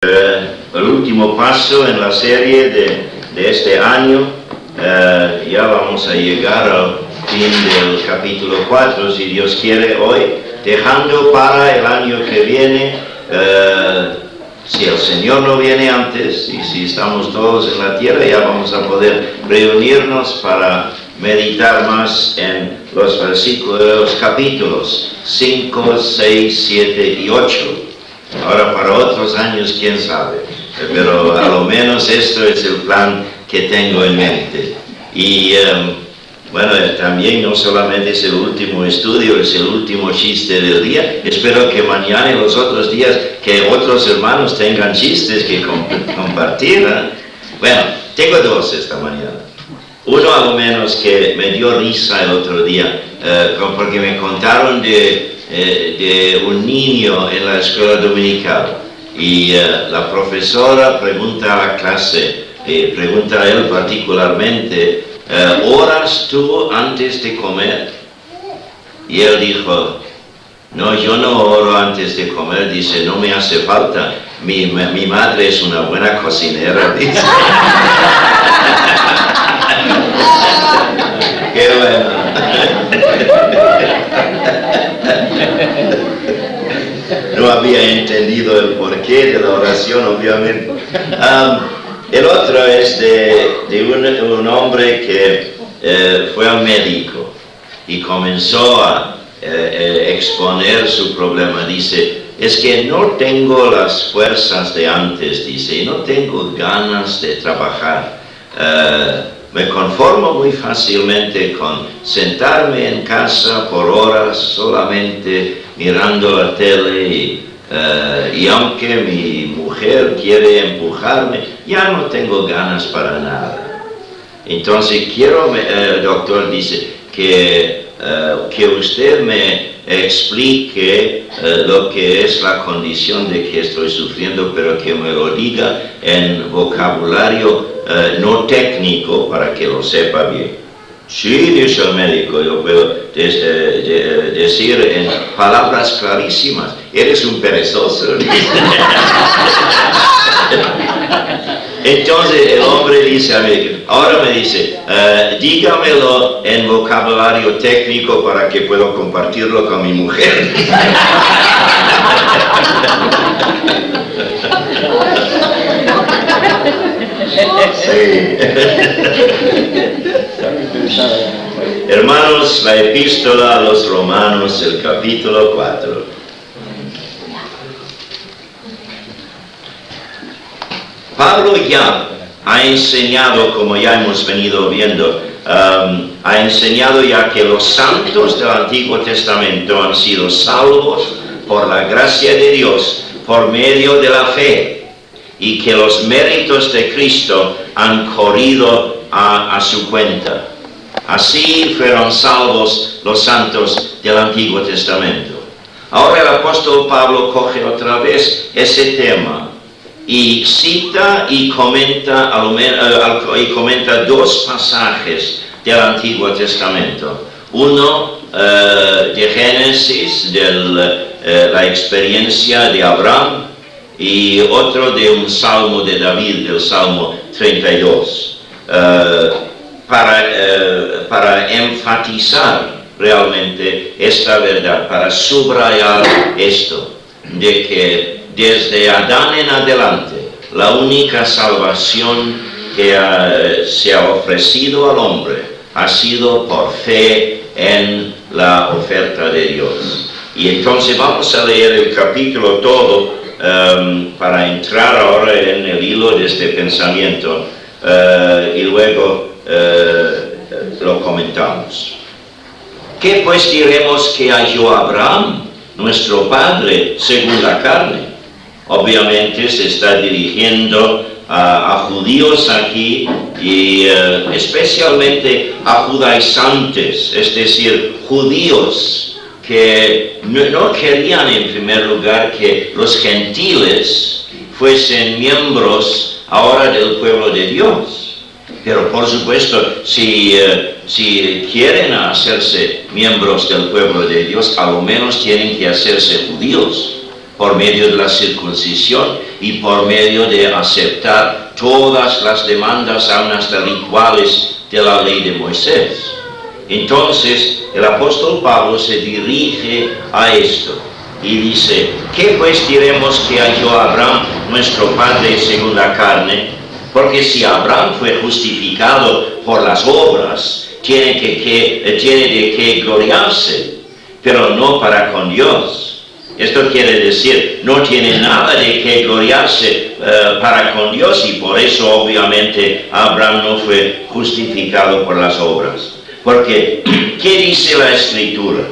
El último paso en la serie de este año. Ya vamos a llegar al fin del capítulo 4, si Dios quiere, hoy, dejando para el año que viene, si el Señor no viene antes y si estamos todos en la tierra, ya vamos a poder reunirnos para meditar más en los versículos de los capítulos 5, 6, 7 y 8. Ahora para otros años, quién sabe, pero a lo menos esto es el plan que tengo en mente. Y bueno, también no solamente es el último estudio, es el último chiste del día. Espero que mañana y los otros días que otros hermanos tengan chistes que compartir, ¿eh? Bueno, tengo dos esta mañana. Uno a lo menos que me dio risa el otro día, porque me contaron de un niño en la escuela dominical y la profesora pregunta a la clase, pregunta a él particularmente, ¿oras tú antes de comer? Y él dijo, no, yo no oro antes de comer. Dice, no me hace falta, mi madre es una buena cocinera, dice. Qué bueno. No había entendido el porqué de la oración, obviamente. El otro es de un hombre que fue al médico y comenzó a exponer su problema. Dice, es que no tengo las fuerzas de antes, dice, y no tengo ganas de trabajar. Me conformo muy fácilmente con sentarme en casa por horas solamente mirando la tele y aunque mi mujer quiere empujarme, ya no tengo ganas para nada. Entonces quiero, doctor, dice, que usted me explique lo que es la condición de que estoy sufriendo, pero que me lo diga en vocabulario no técnico para que lo sepa bien. Sí, dice el médico, yo puedo decir en palabras clarísimas, eres un perezoso. Entonces el hombre dice al médico, ahora me dice, dígamelo en vocabulario técnico para que pueda compartirlo con mi mujer. Sí. Hermanos, la epístola a los Romanos, el capítulo 4. Pablo ya ha enseñado, como ya hemos venido viendo, ha enseñado ya que los santos del Antiguo Testamento han sido salvos por la gracia de Dios, por medio de la fe, y que los méritos de Cristo han corrido a su cuenta. Así fueron salvos los santos del Antiguo Testamento. Ahora el apóstol Pablo coge otra vez ese tema y cita y comenta dos pasajes del Antiguo Testamento. Uno de Génesis, de la experiencia de Abraham, y otro de un salmo de David, del Salmo 32, para enfatizar realmente esta verdad, para subrayar esto, de que desde Adán en adelante, la única salvación que se ha ofrecido al hombre ha sido por fe en la oferta de Dios. Y entonces vamos a leer el capítulo todo, para entrar ahora en el hilo de este pensamiento y luego lo comentamos. ¿Qué pues diremos que halló Abraham, nuestro padre, según la carne? Obviamente se está dirigiendo a judíos aquí y especialmente a judaizantes, es decir, judíos que no querían en primer lugar que los gentiles fuesen miembros ahora del pueblo de Dios. Pero por supuesto, si quieren hacerse miembros del pueblo de Dios, a lo menos tienen que hacerse judíos. por medio de la circuncisión y por medio de aceptar todas las demandas, aun hasta rituales de la ley de Moisés. Entonces el apóstol Pablo se dirige a esto y dice: ¿qué pues diremos que halló Abraham, nuestro padre según la carne? Porque si Abraham fue justificado por las obras, tiene de qué gloriarse, pero no para con Dios. Esto quiere decir, no tiene nada de qué gloriarse para con Dios, y por eso obviamente Abraham no fue justificado por las obras. Porque, ¿qué dice la Escritura?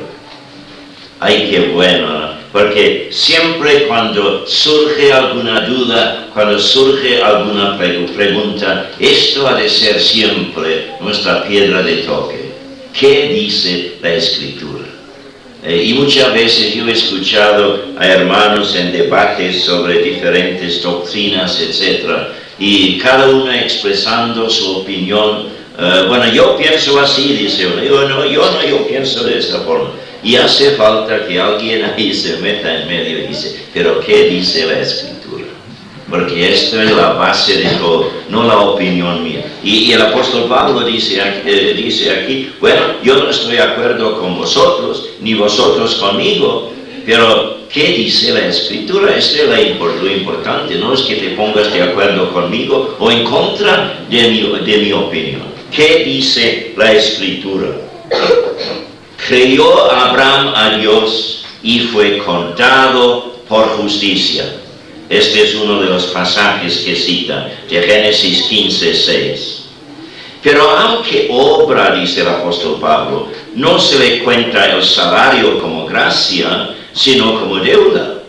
Ay, qué bueno, ¿no? Porque siempre cuando surge alguna duda, cuando surge alguna pregunta, esto ha de ser siempre nuestra piedra de toque. ¿Qué dice la Escritura? Y muchas veces yo he escuchado a hermanos en debates sobre diferentes doctrinas, etc., y cada uno expresando su opinión. Bueno, yo pienso así, dice uno. Yo pienso de esta forma. Y hace falta que alguien ahí se meta en medio y dice: ¿pero qué dice la Escritura? Porque esto es la base de todo, no la opinión mía. Y el apóstol Pablo dice aquí: bueno, yo no estoy de acuerdo con vosotros, ni vosotros conmigo, pero ¿qué dice la Escritura? Esto es lo importante, no es que te pongas de acuerdo conmigo o en contra de mi opinión. ¿Qué dice la Escritura? Creyó Abraham a Dios y fue contado por justicia. Este es uno de los pasajes que cita, de Génesis 15:6. Pero aunque obra, dice el apóstol Pablo, no se le cuenta el salario como gracia, sino como deuda.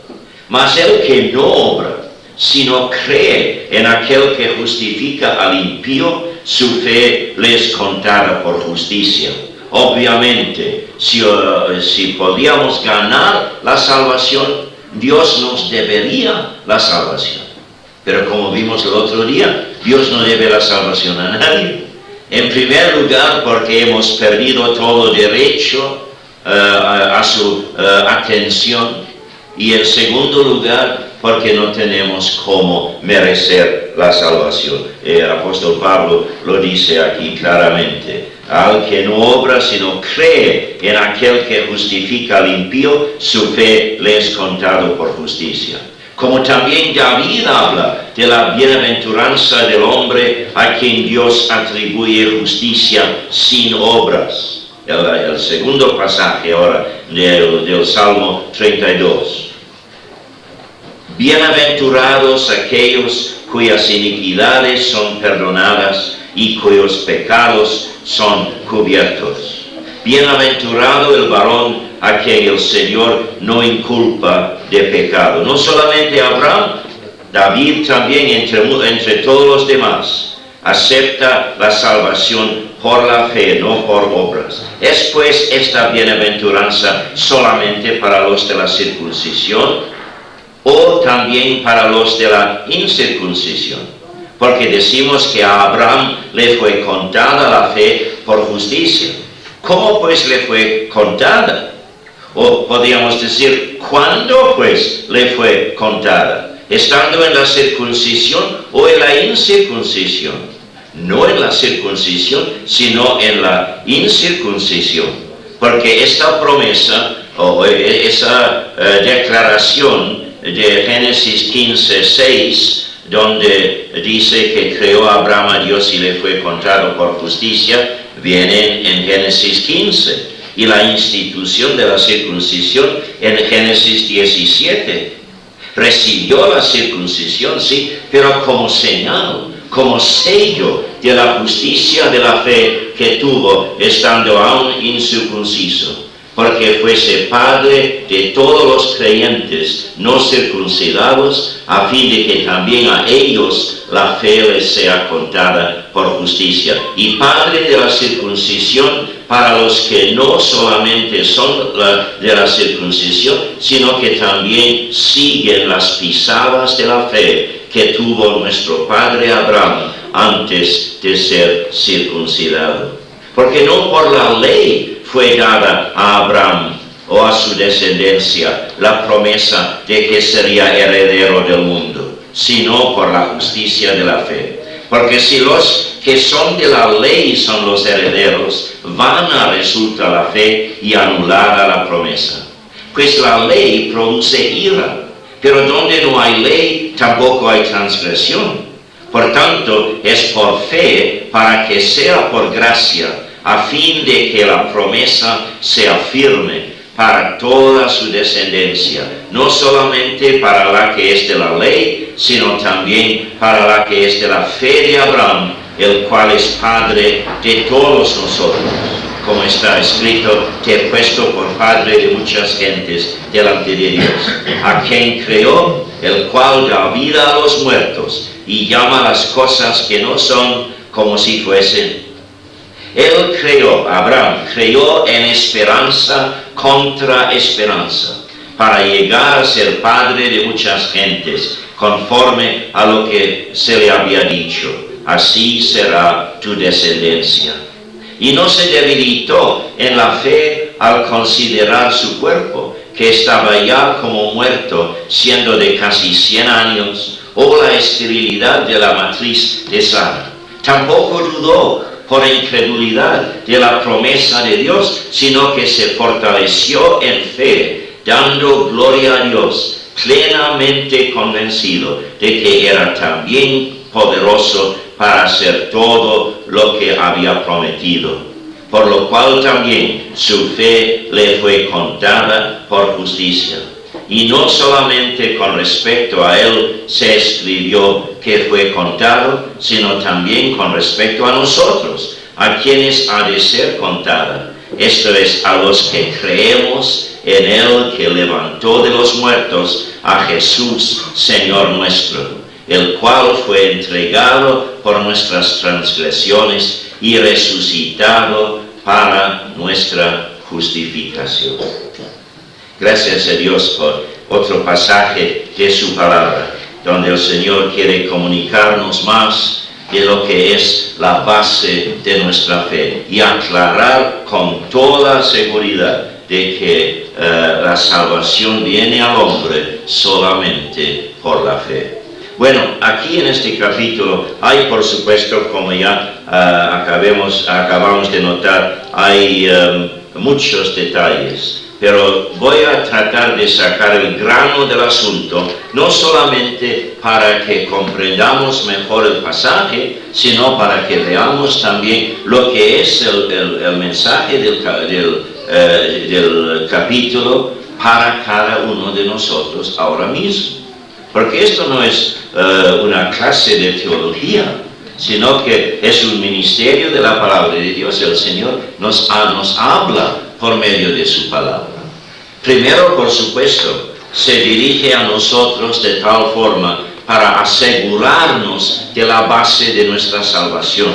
Mas el que no obra, sino cree en aquel que justifica al impío, su fe le es contada por justicia. Obviamente, si podíamos ganar la salvación, Dios nos debería la salvación. Pero como vimos el otro día, Dios no debe la salvación a nadie. En primer lugar, porque hemos perdido todo derecho a su atención. Y en segundo lugar, porque no tenemos cómo merecer la salvación. El apóstol Pablo lo dice aquí claramente: al que no obra, sino cree en aquel que justifica al impío, su fe le es contado por justicia. Como también David habla de la bienaventuranza del hombre a quien Dios atribuye justicia sin obras. El segundo pasaje ahora del Salmo 32. Bienaventurados aquellos cuyas iniquidades son perdonadas y cuyos pecados son cubiertos. Bienaventurado el varón a quien el Señor no inculpa de pecado. No solamente Abraham, David también, entre todos los demás, acepta la salvación por la fe, no por obras. ¿Es pues esta bienaventuranza solamente para los de la circuncisión o también para los de la incircuncisión? Porque decimos que a Abraham le fue contada la fe por justicia. ¿Cómo pues le fue contada? O podríamos decir, ¿cuándo pues le fue contada? ¿Estando en la circuncisión o en la incircuncisión? No en la circuncisión, sino en la incircuncisión. Porque esta promesa o esa declaración de Génesis 15:6, donde dice que creó Abraham a Dios y le fue contado por justicia, viene en Génesis 15. Y la institución de la circuncisión en Génesis 17. Recibió la circuncisión, sí, pero como señal, como sello de la justicia de la fe que tuvo estando aún incircunciso, porque fuese padre de todos los creyentes no circuncidados, a fin de que también a ellos la fe les sea contada por justicia, y padre de la circuncisión para los que no solamente son de la circuncisión, sino que también siguen las pisadas de la fe que tuvo nuestro padre Abraham antes de ser circuncidado. Porque no por la ley fue dada a Abraham o a su descendencia la promesa de que sería heredero del mundo, sino por la justicia de la fe. Porque si los que son de la ley son los herederos, vana resulta la fe y anulada la promesa. Pues la ley produce ira, pero donde no hay ley, tampoco hay transgresión. Por tanto, es por fe para que sea por gracia, a fin de que la promesa sea firme para toda su descendencia, no solamente para la que es de la ley, sino también para la que es de la fe de Abraham, el cual es Padre de todos nosotros. Como está escrito, te he puesto por Padre de muchas gentes delante de Dios, a quien creó, el cual da vida a los muertos y llama las cosas que no son como si fuesen. Él creó, Abraham creyó en esperanza contra esperanza, para llegar a ser padre de muchas gentes, conforme a lo que se le había dicho, así será tu descendencia. Y no se debilitó en la fe al considerar su cuerpo, que estaba ya como muerto, siendo de casi 100 años, o la esterilidad de la matriz de Sara. Tampoco dudó por incredulidad de la promesa de Dios, sino que se fortaleció en fe, dando gloria a Dios, plenamente convencido de que era también poderoso para hacer todo lo que había prometido, por lo cual también su fe le fue contada por justicia. Y no solamente con respecto a él se escribió que fue contado, sino también con respecto a nosotros, a quienes ha de ser contada. Esto es, a los que creemos en él que levantó de los muertos a Jesús, Señor nuestro, el cual fue entregado por nuestras transgresiones y resucitado para nuestra justificación. Gracias a Dios por otro pasaje de su palabra, donde el Señor quiere comunicarnos más de lo que es la base de nuestra fe y aclarar con toda seguridad de que la salvación viene al hombre solamente por la fe. Bueno, aquí en este capítulo hay, por supuesto, como ya acabamos de notar, hay muchos detalles. Pero voy a tratar de sacar el grano del asunto, no solamente para que comprendamos mejor el pasaje, sino para que veamos también lo que es el mensaje del capítulo para cada uno de nosotros ahora mismo. Porque esto no es una clase de teología, sino que es un ministerio de la palabra de Dios. El Señor nos habla por medio de su palabra. Primero, por supuesto, se dirige a nosotros de tal forma para asegurarnos de la base de nuestra salvación.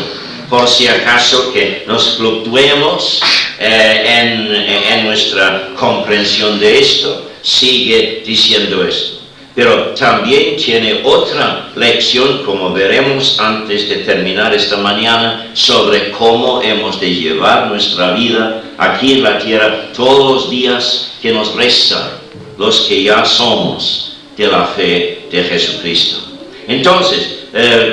Por si acaso que nos fluctuemos en nuestra comprensión de esto, sigue diciendo esto. Pero también tiene otra lección, como veremos antes de terminar esta mañana, sobre cómo hemos de llevar nuestra vida aquí en la tierra todos los días que nos restan, los que ya somos de la fe de Jesucristo. Entonces,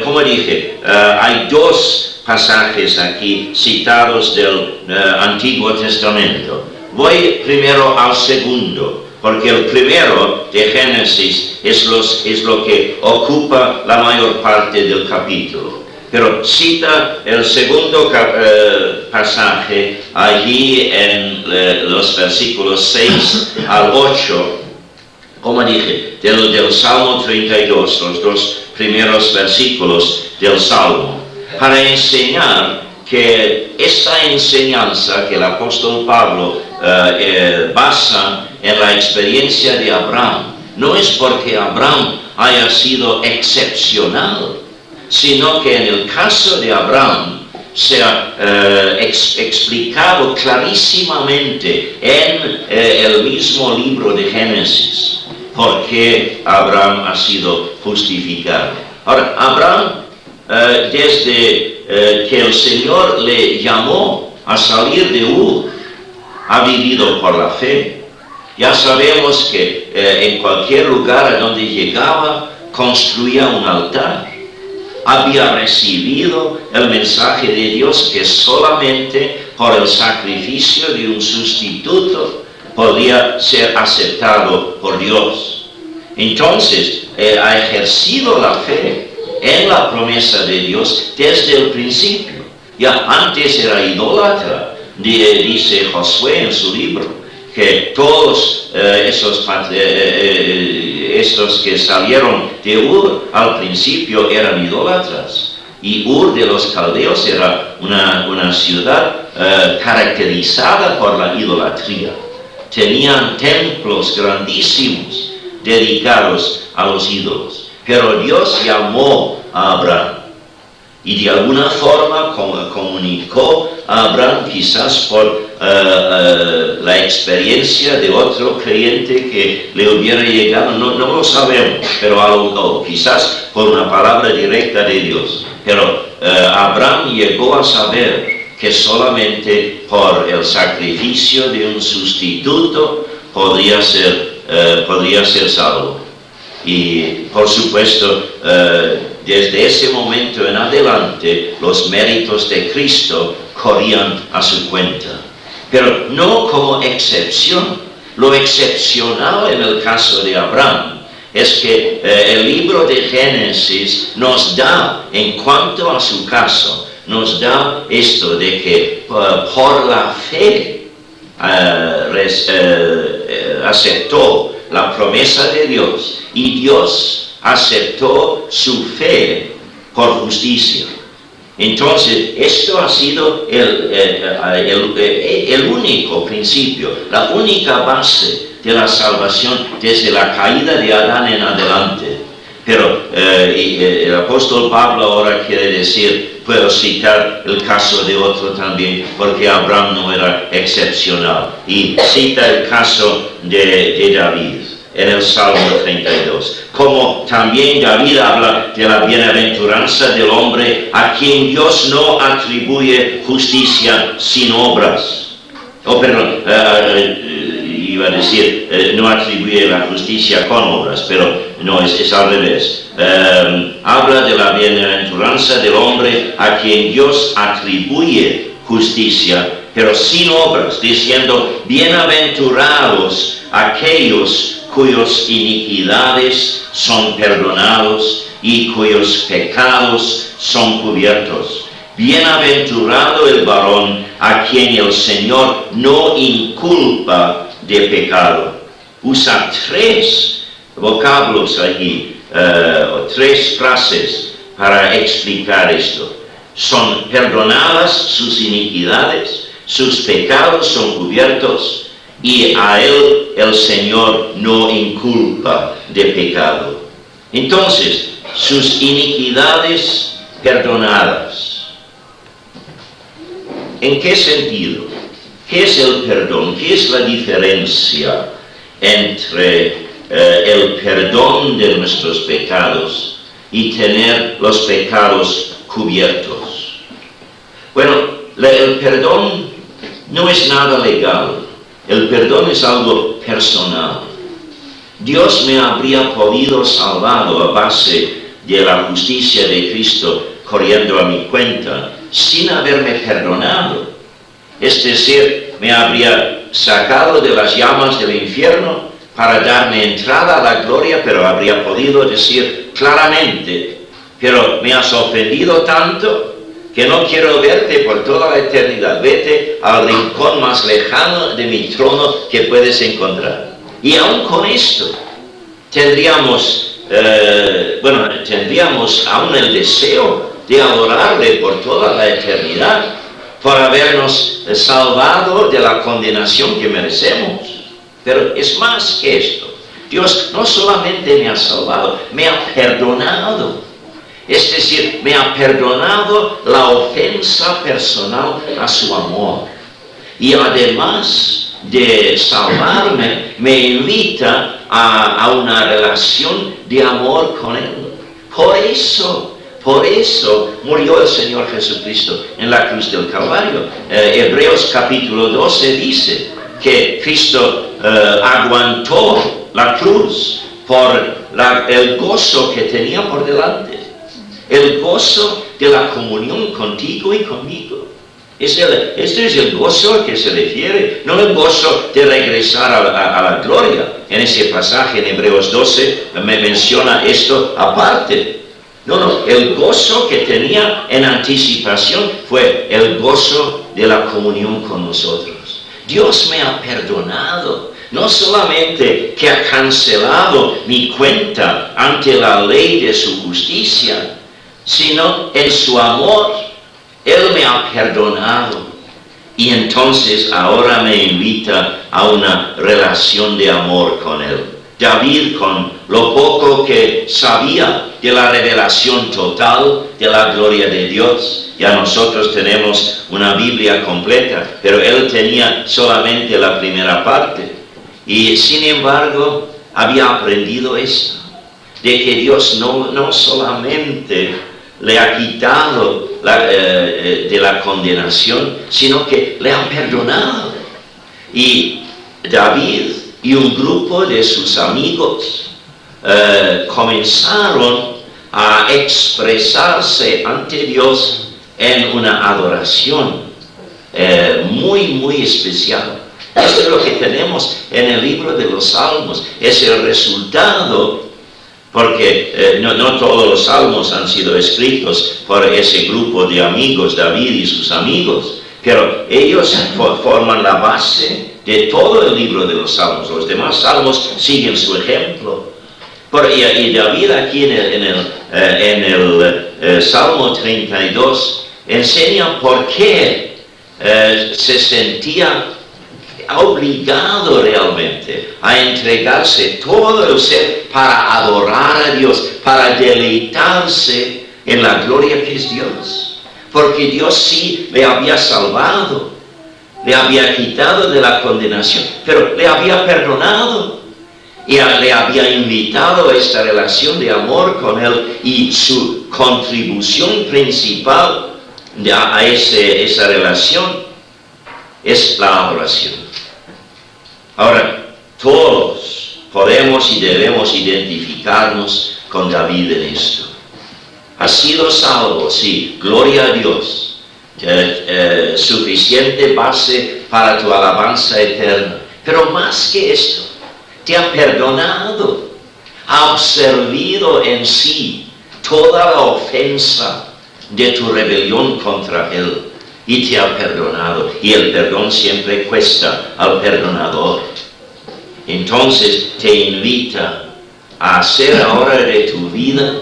como dije, hay dos pasajes aquí citados del Antiguo Testamento. Voy primero al segundo, porque el primero de Génesis es lo que ocupa la mayor parte del capítulo. Pero cita el segundo pasaje allí en los versículos 6 al 8, como dije, del Salmo 32, los dos primeros versículos del Salmo, para enseñar que esta enseñanza que el apóstol Pablo basa en la experiencia de Abraham, no es porque Abraham haya sido excepcional, sino que en el caso de Abraham se ha explicado clarísimamente en el mismo libro de Génesis por qué Abraham ha sido justificado. Ahora, Abraham, desde que el Señor le llamó a salir de Ur, ha vivido por la fe. Ya sabemos que en cualquier lugar a donde llegaba, construía un altar. Había recibido el mensaje de Dios que solamente por el sacrificio de un sustituto podía ser aceptado por Dios. Entonces, ha ejercido la fe en la promesa de Dios desde el principio. Ya antes era idólatra, dice Josué en su libro, que todos estos que salieron de Ur al principio eran idólatras. Y Ur de los Caldeos era una ciudad caracterizada por la idolatría. Tenían templos grandísimos dedicados a los ídolos. Pero Dios llamó a Abraham y de alguna forma comunicó a Abraham, quizás por la experiencia de otro creyente que le hubiera llegado, no lo sabemos, pero quizás por una palabra directa de Dios. Pero Abraham llegó a saber que solamente por el sacrificio de un sustituto podría ser salvo. Y por supuesto, desde ese momento en adelante, los méritos de Cristo corrían a su cuenta. Pero no como excepción. Lo excepcional en el caso de Abraham es que el libro de Génesis nos da, en cuanto a su caso, nos da esto de que por la fe aceptó la promesa de Dios y Dios aceptó su fe por justicia. Entonces, esto ha sido el único principio, la única base de la salvación desde la caída de Adán en adelante. Pero el apóstol Pablo ahora quiere decir, puedo citar el caso de otro también, porque Abraham no era excepcional. Y cita el caso de David en el Salmo 32. Como también David habla de la bienaventuranza del hombre a quien Dios no atribuye justicia sin obras. Iba a decir, no atribuye la justicia con obras, pero no, es al revés. Habla de la bienaventuranza del hombre a quien Dios atribuye justicia, pero sin obras, diciendo, bienaventurados aquellos cuyas iniquidades son perdonados y cuyos pecados son cubiertos. Bienaventurado el varón a quien el Señor no inculpa de pecado. Usa tres vocablos allí, o tres frases para explicar esto. Son perdonadas sus iniquidades, sus pecados son cubiertos, y a él el Señor no inculpa de pecado. Entonces, sus iniquidades perdonadas. ¿En qué sentido? ¿Qué es el perdón? ¿Qué es la diferencia entre el perdón de nuestros pecados y tener los pecados cubiertos? Bueno, el perdón no es nada legal. El perdón es algo personal. Dios me habría podido salvar a base de la justicia de Cristo corriendo a mi cuenta sin haberme perdonado. Es decir, me habría sacado de las llamas del infierno para darme entrada a la gloria, pero habría podido decir claramente, pero me has ofendido tanto que no quiero verte por toda la eternidad. Vete al rincón más lejano de mi trono que puedes encontrar. Y aún con esto, tendríamos aún el deseo de adorarle por toda la eternidad, por habernos salvado de la condenación que merecemos. Pero es más que esto. Dios no solamente me ha salvado, me ha perdonado. Es decir, me ha perdonado la ofensa personal a su amor. Y además de salvarme, me invita a una relación de amor con Él. Por eso murió el Señor Jesucristo en la cruz del Calvario. Hebreos capítulo 12 dice que Cristo aguantó la cruz por el gozo que tenía por delante. El gozo de la comunión contigo y conmigo. Este es el gozo al que se refiere, no el gozo de regresar a la gloria. En ese pasaje en Hebreos 12 me menciona esto aparte. No, el gozo que tenía en anticipación fue el gozo de la comunión con nosotros. Dios me ha perdonado, no solamente que ha cancelado mi cuenta ante la ley de su justicia, sino en su amor, Él me ha perdonado. Y entonces ahora me invita a una relación de amor con Él. David, con lo poco que sabía de la revelación total de la gloria de Dios, ya nosotros tenemos una Biblia completa, pero él tenía solamente la primera parte. Y sin embargo, había aprendido esto, de que Dios no solamente le ha quitado de la condenación, sino que le ha perdonado. Y David y un grupo de sus amigos comenzaron a expresarse ante Dios en una adoración muy especial. Esto es lo que tenemos en el libro de los Salmos, es el resultado. Porque no todos los salmos han sido escritos por ese grupo de amigos, David y sus amigos, pero ellos forman la base de todo el libro de los salmos. Los demás salmos siguen su ejemplo. Y David aquí en el Salmo 32 enseña por qué se sentía obligado realmente a entregarse todo el ser para adorar a Dios, para deleitarse en la gloria que es Dios. Porque Dios sí le había salvado, le había quitado de la condenación, pero le había perdonado y le había invitado a esta relación de amor con Él, y su contribución principal a esa relación es la adoración. Ahora, todos podemos y debemos identificarnos con David en esto. Has sido salvo, sí, gloria a Dios. Suficiente base para tu alabanza eterna. Pero más que esto, te ha perdonado, ha absorbido en sí toda la ofensa de tu rebelión contra Él. Y te ha perdonado. Y el perdón siempre cuesta al perdonador. Entonces te invita a hacer ahora de tu vida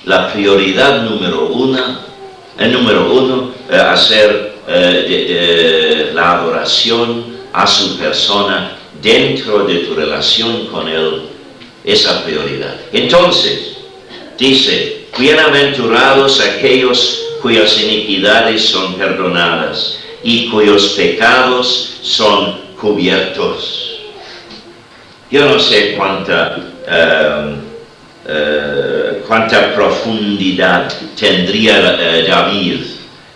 la prioridad número uno, hacer la adoración a su persona dentro de tu relación con Él, esa prioridad. Entonces, dice, bienaventurados aquellos cuyas iniquidades son perdonadas y cuyos pecados son cubiertos. Yo no sé cuánta profundidad tendría David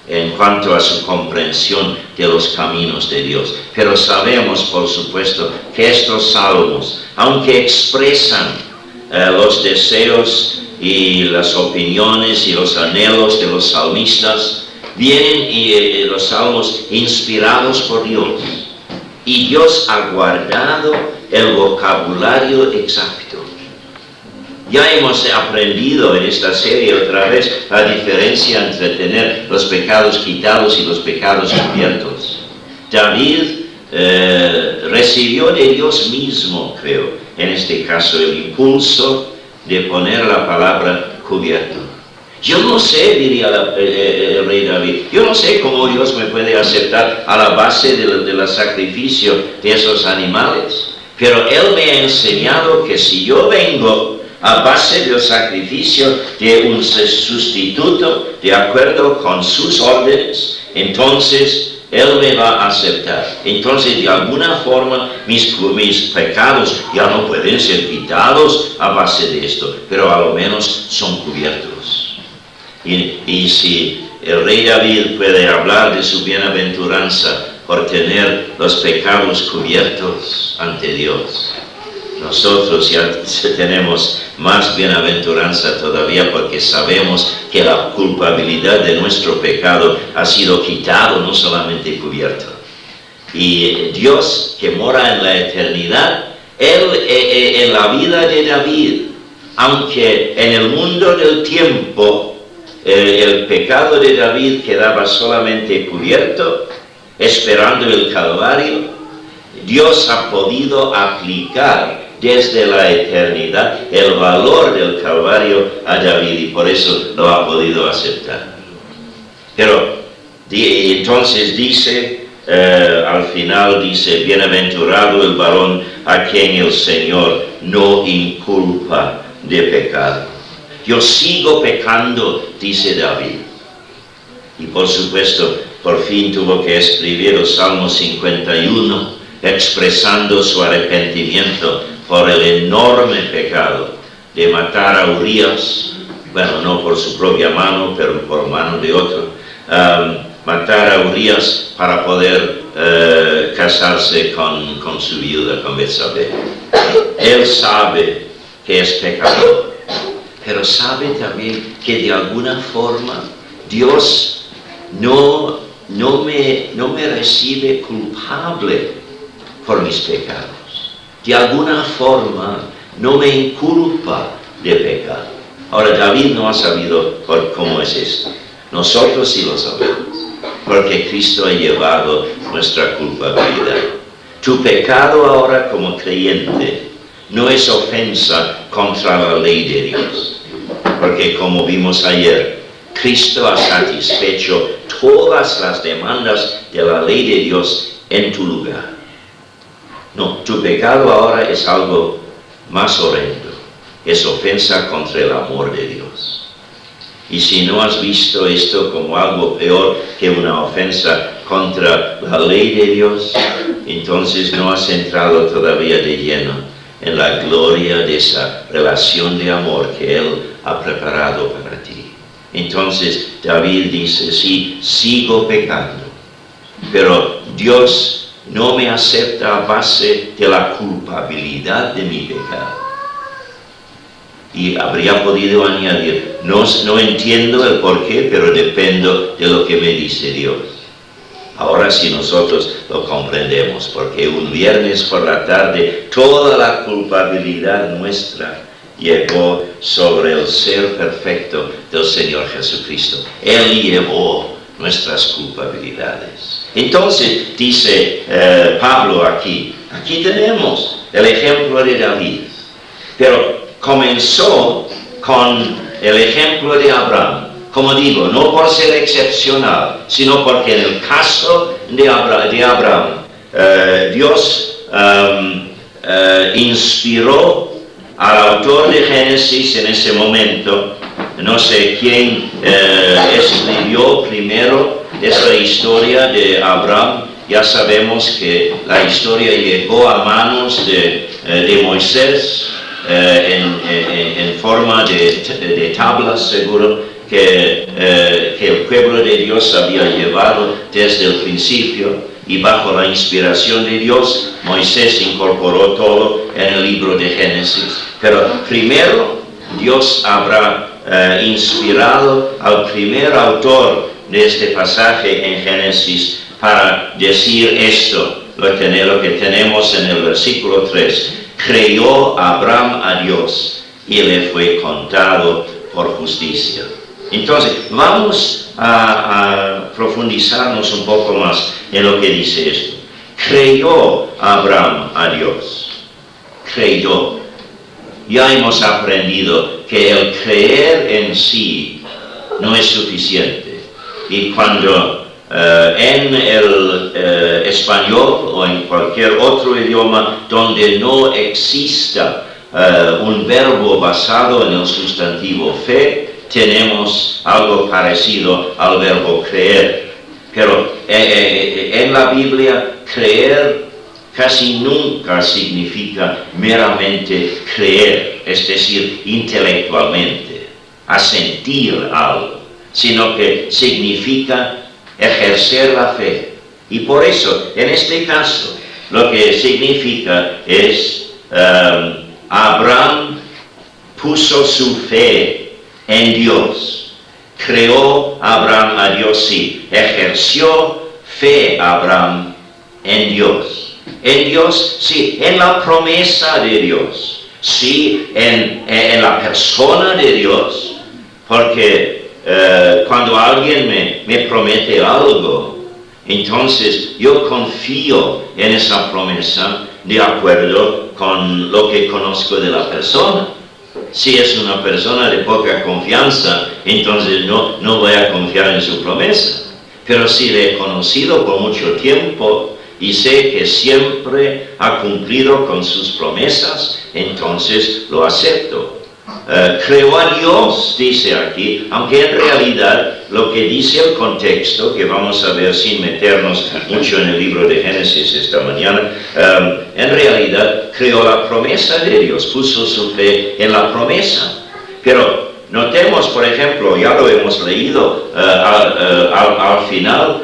en cuanto a su comprensión de los caminos de Dios, pero sabemos, por supuesto, que estos salmos, aunque expresan los deseos y las opiniones y los anhelos de los salmistas, vienen los salmos inspirados por Dios, y Dios ha guardado el vocabulario exacto. Ya hemos aprendido en esta serie otra vez la diferencia entre tener los pecados quitados y los pecados cubiertos. David recibió de Dios mismo, creo, en este caso, el impulso de poner la palabra cubierto. Yo no sé, diría el rey David, yo no sé cómo Dios me puede aceptar a la base del sacrificio de esos animales, pero Él me ha enseñado que si yo vengo a base del sacrificio de un sustituto de acuerdo con sus órdenes, entonces Él me va a aceptar. Entonces, de alguna forma, mis pecados ya no pueden ser quitados a base de esto, pero a lo menos son cubiertos. Y si el rey David puede hablar de su bienaventuranza por tener los pecados cubiertos ante Dios. Nosotros ya tenemos más bienaventuranza todavía porque sabemos que la culpabilidad de nuestro pecado ha sido quitado, no solamente cubierto. Y Dios, que mora en la eternidad, Él en la vida de David, aunque en el mundo del tiempo el pecado de David quedaba solamente cubierto, esperando el Calvario, Dios ha podido aplicar desde la eternidad el valor del Calvario a David y por eso lo ha podido aceptar. Pero entonces dice, al final dice, bienaventurado el varón a quien el Señor no inculpa de pecado. Yo sigo pecando, dice David. Y por supuesto, por fin tuvo que escribir el Salmo 51, expresando su arrepentimiento por el enorme pecado de matar a Urías, bueno, no por su propia mano, pero por mano de otro, matar a Urías para poder casarse con su viuda, con Betsabé. Él sabe que es pecador, pero sabe también que de alguna forma Dios no me recibe culpable por mis pecados. De alguna forma no me inculpa de pecado. Ahora David no ha sabido cómo es esto. Nosotros sí lo sabemos, porque Cristo ha llevado nuestra culpabilidad. Tu pecado ahora como creyente no es ofensa contra la ley de Dios, porque como vimos ayer, Cristo ha satisfecho todas las demandas de la ley de Dios en tu lugar. No, tu pecado ahora es algo más horrendo, es ofensa contra el amor de Dios. Y si no has visto esto como algo peor que una ofensa contra la ley de Dios, entonces no has entrado todavía de lleno en la gloria de esa relación de amor que Él ha preparado para ti. Entonces David dice, sí, sigo pecando, pero Dios no me acepta a base de la culpabilidad de mi pecado. Y habría podido añadir, no entiendo el porqué, pero dependo de lo que me dice Dios. Ahora sí nosotros lo comprendemos, porque un viernes por la tarde toda la culpabilidad nuestra llegó sobre el ser perfecto del Señor Jesucristo. Él llevó nuestras culpabilidades. Entonces, dice Pablo aquí tenemos el ejemplo de David, pero comenzó con el ejemplo de Abraham. Como digo, no por ser excepcional, sino porque en el caso de Abraham, Dios inspiró al autor de Génesis en ese momento. No sé quién escribió primero esta historia de Abraham. Ya sabemos que la historia llegó a manos de Moisés en forma de tablas, seguro, que el pueblo de Dios había llevado desde el principio, y bajo la inspiración de Dios, Moisés incorporó todo en el libro de Génesis. Pero primero Dios habrá inspirado al primer autor de este pasaje en Génesis para decir esto, lo que tenemos en el versículo 3. Creyó Abraham a Dios y le fue contado por justicia. Entonces, vamos a profundizarnos un poco más en lo que dice esto. Creyó Abraham a Dios. Creyó. Ya hemos aprendido que el creer en sí no es suficiente. Y cuando en el español o en cualquier otro idioma donde no exista un verbo basado en el sustantivo fe, tenemos algo parecido al verbo creer. Pero en la Biblia, creer casi nunca significa meramente creer, es decir, intelectualmente, asentir algo, sino que significa ejercer la fe, Y por eso, en este caso, lo que significa es, Abraham puso su fe en Dios. Creó Abraham a Dios, sí. Ejerció fe Abraham en Dios. En Dios, sí. En la promesa de Dios. Sí, en la persona de Dios. Porque cuando alguien me promete algo, entonces yo confío en esa promesa de acuerdo con lo que conozco de la persona. Si es una persona de poca confianza, entonces no voy a confiar en su promesa. Pero si le he conocido por mucho tiempo y sé que siempre ha cumplido con sus promesas, entonces lo acepto. Creo a Dios, dice aquí, aunque en realidad lo que dice el contexto, que vamos a ver sin meternos mucho en el libro de Génesis esta mañana, en realidad creó la promesa de Dios, puso su fe en la promesa. Pero notemos, por ejemplo, ya lo hemos leído al final,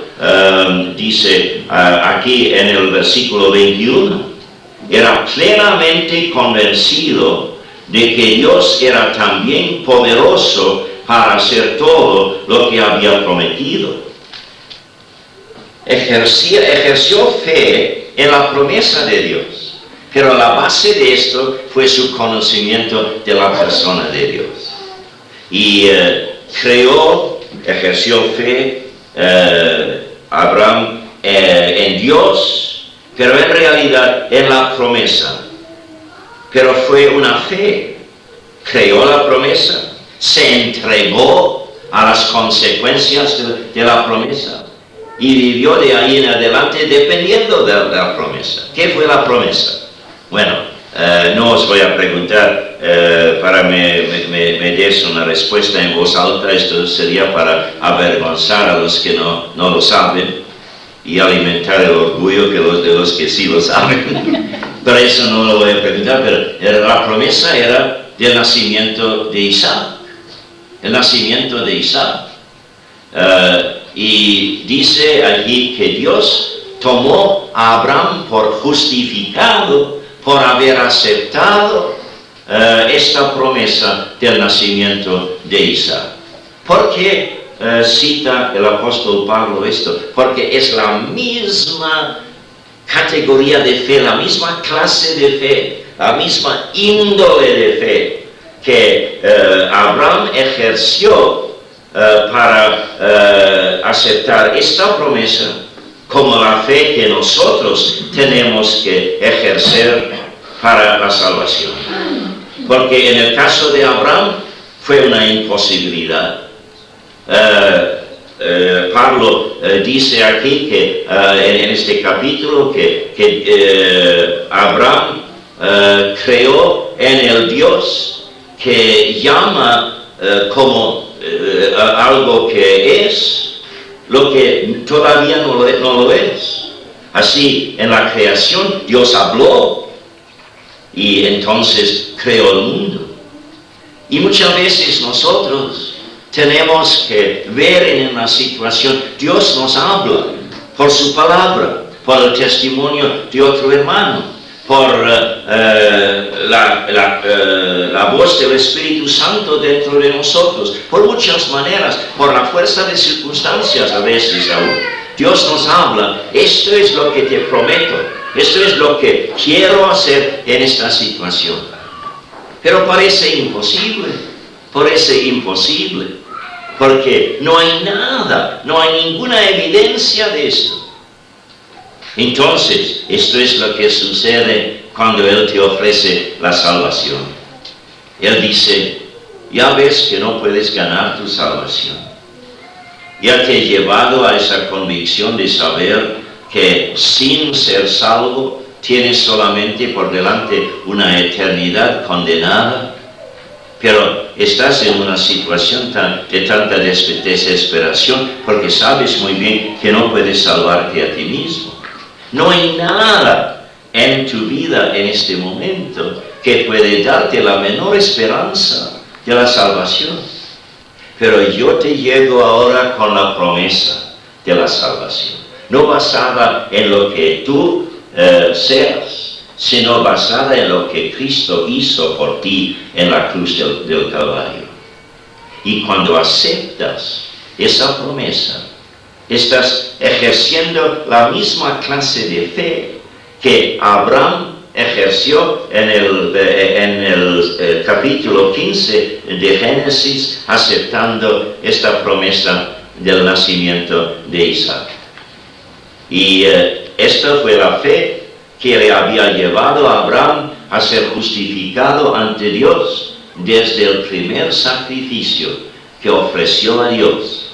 dice aquí en el versículo 21, era plenamente convencido de que Dios era también poderoso para hacer todo lo que había prometido. Ejerció fe en la promesa de Dios, pero la base de esto fue su conocimiento de la persona de Dios. Y ejerció fe Abraham en Dios, pero en realidad en la promesa. Pero fue una fe, creó la promesa, se entregó a las consecuencias de la promesa y vivió de ahí en adelante dependiendo de la promesa. ¿Qué fue la promesa? Bueno, no os voy a preguntar para me des una respuesta en voz alta. Esto sería para avergonzar a los que no lo saben y alimentar el orgullo de los que sí lo saben. Pero eso no lo voy a preguntar, pero la promesa era del nacimiento de Isaac. El nacimiento de Isaac. Y dice allí que Dios tomó a Abraham por justificado, por haber aceptado esta promesa del nacimiento de Isaac. ¿Por qué cita el apóstol Pablo esto? Porque es la misma categoría de fe, la misma clase de fe, la misma índole de fe que Abraham ejerció para aceptar esta promesa, como la fe que nosotros tenemos que ejercer para la salvación. Porque en el caso de Abraham fue una imposibilidad. Pablo dice aquí que en este capítulo que Abraham creó en el Dios que llama como algo que es lo que todavía no lo es. Así, en la creación Dios habló y entonces creó el mundo. Y muchas veces nosotros tenemos que ver en una situación, Dios nos habla por su palabra, por el testimonio de otro hermano, por la voz del Espíritu Santo dentro de nosotros, por muchas maneras, por la fuerza de circunstancias a veces aún. Dios nos habla, esto es lo que te prometo, esto es lo que quiero hacer en esta situación. Pero parece imposible, porque no hay nada, no hay ninguna evidencia de esto. Entonces, esto es lo que sucede cuando Él te ofrece la salvación. Él dice, ya ves que no puedes ganar tu salvación. Ya te he llevado a esa convicción de saber que sin ser salvo tienes solamente por delante una eternidad condenada. Pero estás en una situación de tanta desesperación porque sabes muy bien que no puedes salvarte a ti mismo. No hay nada en tu vida en este momento que puede darte la menor esperanza de la salvación. Pero yo te llego ahora con la promesa de la salvación. no basada en lo que tú seas, sino basada en lo que Cristo hizo por ti en la cruz del Calvario. Y cuando aceptas esa promesa, estás ejerciendo la misma clase de fe que Abraham ejerció en el capítulo 15 de Génesis, aceptando esta promesa del nacimiento de Isaac. Y esta fue la fe que le había llevado a Abraham a ser justificado ante Dios desde el primer sacrificio que ofreció a Dios.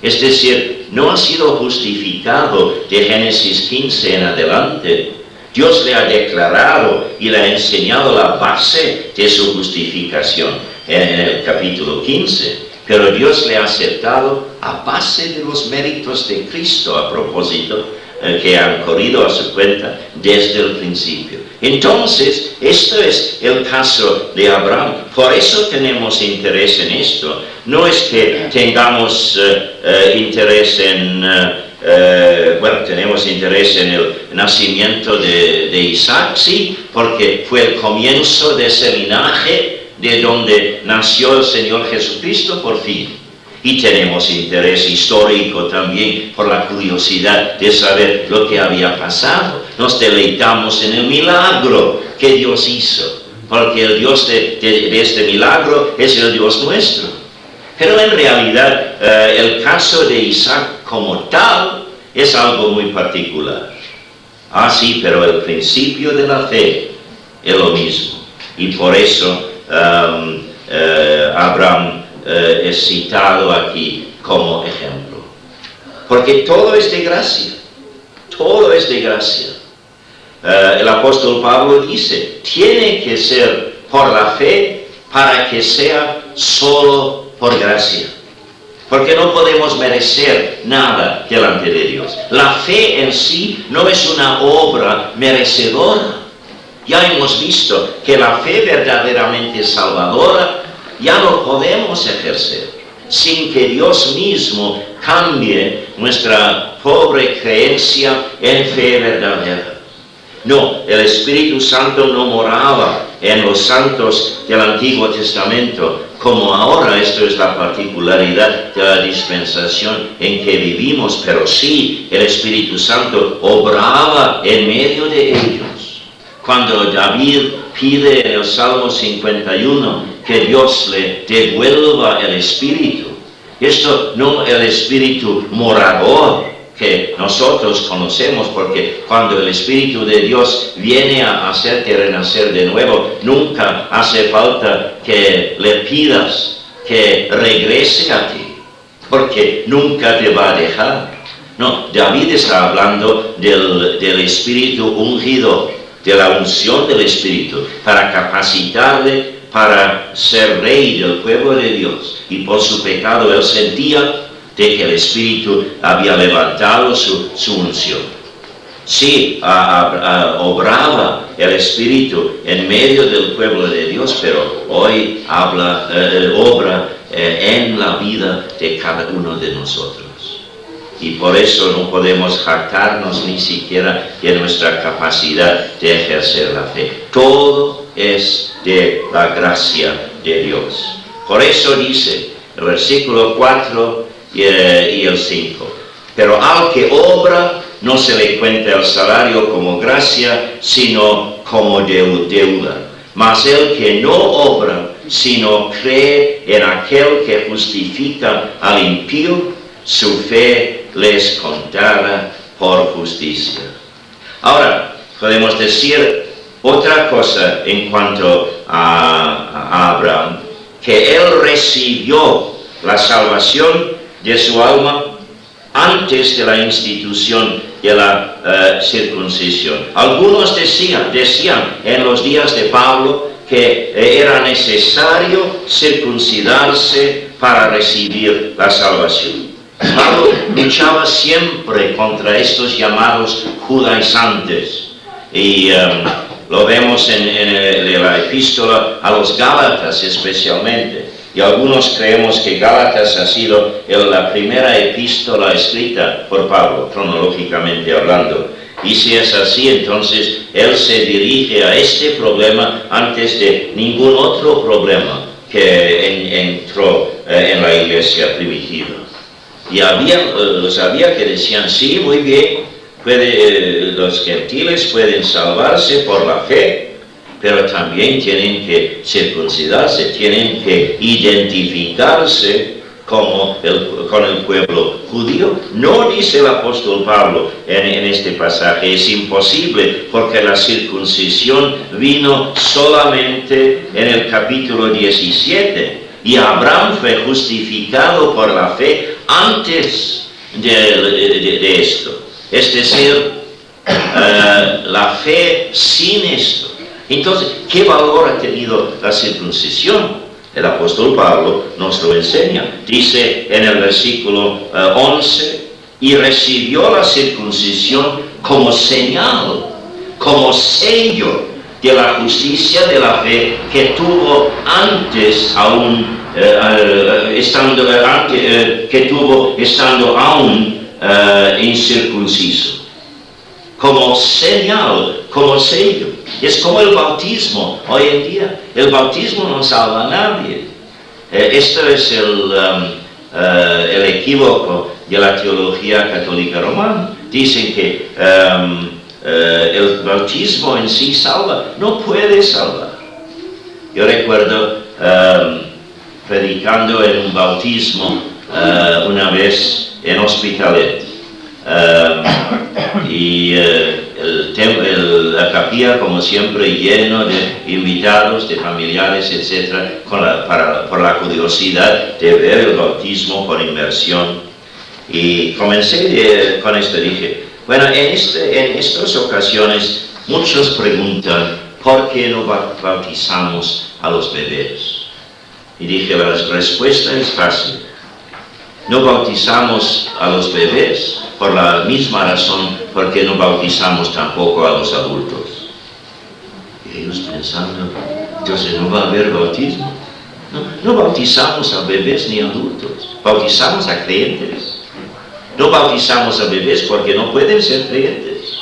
Es decir, no ha sido justificado de Génesis 15 en adelante. Dios le ha declarado y le ha enseñado la base de su justificación en el capítulo 15. Pero Dios le ha aceptado a base de los méritos de Cristo, a propósito, que han corrido a su cuenta desde el principio. Entonces, esto es el caso de Abraham. Por eso tenemos interés en esto. No es que tengamos interés en... tenemos interés en el nacimiento de Isaac, sí, porque fue el comienzo de ese linaje de donde nació el Señor Jesucristo por fin. Y tenemos interés histórico también por la curiosidad de saber lo que había pasado. Nos deleitamos en el milagro que Dios hizo, porque el Dios de este milagro es el Dios nuestro. Pero en realidad el caso de Isaac como tal es algo muy particular. Ah, sí, pero el principio de la fe es lo mismo. Y por eso Abraham es citado aquí como ejemplo. Porque todo es de gracia. Todo es de gracia. El apóstol Pablo dice, tiene que ser por la fe para que sea solo por gracia. Porque no podemos merecer nada delante de Dios. La fe en sí no es una obra merecedora. Ya hemos visto que la fe verdaderamente salvadora ya no podemos ejercer sin que Dios mismo cambie nuestra pobre creencia en fe verdadera. No, el Espíritu Santo no moraba en los santos del Antiguo Testamento como ahora. Esto es la particularidad de la dispensación en que vivimos, pero sí, el Espíritu Santo obraba en medio de ellos. Cuando David pide en el Salmo 51 que Dios le devuelva el Espíritu, esto no el Espíritu morador que nosotros conocemos, porque cuando el Espíritu de Dios viene a hacerte renacer de nuevo, nunca hace falta que le pidas que regrese a ti, porque nunca te va a dejar. No, David está hablando del Espíritu ungido, de la unción del Espíritu, para capacitarle para ser rey del pueblo de Dios. Y por su pecado él sentía de que el Espíritu había levantado su unción. Sí, obraba el Espíritu en medio del pueblo de Dios, pero hoy obra en la vida de cada uno de nosotros. Y por eso no podemos jactarnos ni siquiera de nuestra capacidad de ejercer la fe. Todo es de la gracia de Dios. Por eso dice el versículo 4 y el 5. Pero al que obra no se le cuenta el salario como gracia, sino como deuda. Mas el que no obra, sino cree en aquel que justifica al impío, su fe les contará por justicia. Ahora, podemos decir otra cosa en cuanto a Abraham, que él recibió la salvación de su alma antes de la institución de la circuncisión. Algunos decían en los días de Pablo que era necesario circuncidarse para recibir la salvación. Pablo luchaba siempre contra estos llamados judaizantes, y lo vemos en la epístola a los Gálatas especialmente, Y algunos creemos que Gálatas ha sido la primera epístola escrita por Pablo, cronológicamente hablando. Y si es así, entonces él se dirige a este problema antes de ningún otro problema que entró en la iglesia primitiva. Y había que decían, sí, muy bien, los gentiles pueden salvarse por la fe, pero también tienen que circuncidarse, tienen que identificarse con el pueblo judío. No dice el apóstol Pablo en este pasaje, es imposible, porque la circuncisión vino solamente en el capítulo 17, y Abraham fue justificado por la fe antes de esto. Es decir, la fe sin esto. Entonces, ¿qué valor ha tenido la circuncisión? El apóstol Pablo nos lo enseña. Dice en el versículo 11, y recibió la circuncisión como señal, como sello de la justicia de la fe que tuvo antes aún, estando aún incircunciso. Como señal, como sello. Es como el bautismo hoy en día. El bautismo no salva a nadie. Esto es el equívoco de la teología católica romana. Dicen que el bautismo en sí salva. No puede salvar. Yo recuerdo predicando en un bautismo una vez en Hospitalet. La capilla, como siempre, lleno de invitados, de familiares, etc., por la curiosidad de ver el bautismo por inmersión. Y comencé con esto, dije, bueno, en estas ocasiones muchos preguntan, ¿por qué no bautizamos a los bebés? Y dije, la respuesta es fácil. No bautizamos a los bebés por la misma razón porque no bautizamos tampoco a los adultos. Y ellos pensando, entonces no va a haber bautismo. No bautizamos a bebés ni adultos, bautizamos a creyentes. No bautizamos a bebés porque no pueden ser creyentes.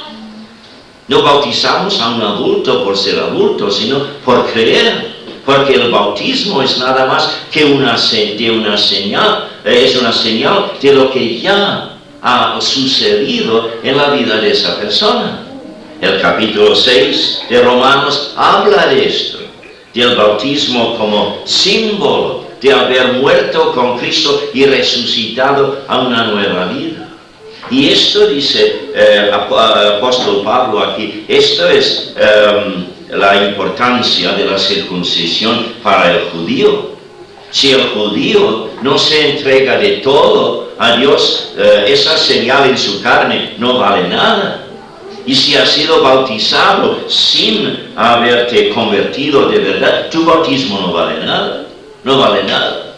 No bautizamos a un adulto por ser adulto, sino por creer. Porque el bautismo es nada más que una señal, es una señal de lo que ya ha sucedido en la vida de esa persona. El capítulo 6 de Romanos habla de esto, del bautismo como símbolo de haber muerto con Cristo y resucitado a una nueva vida. Y esto dice el apóstol Pablo aquí, esto es la importancia de la circuncisión para el judío. Si el judío no se entrega de todo a Dios, esa señal en su carne no vale nada. Y si has sido bautizado sin haberte convertido de verdad, tu bautismo no vale nada. No vale nada.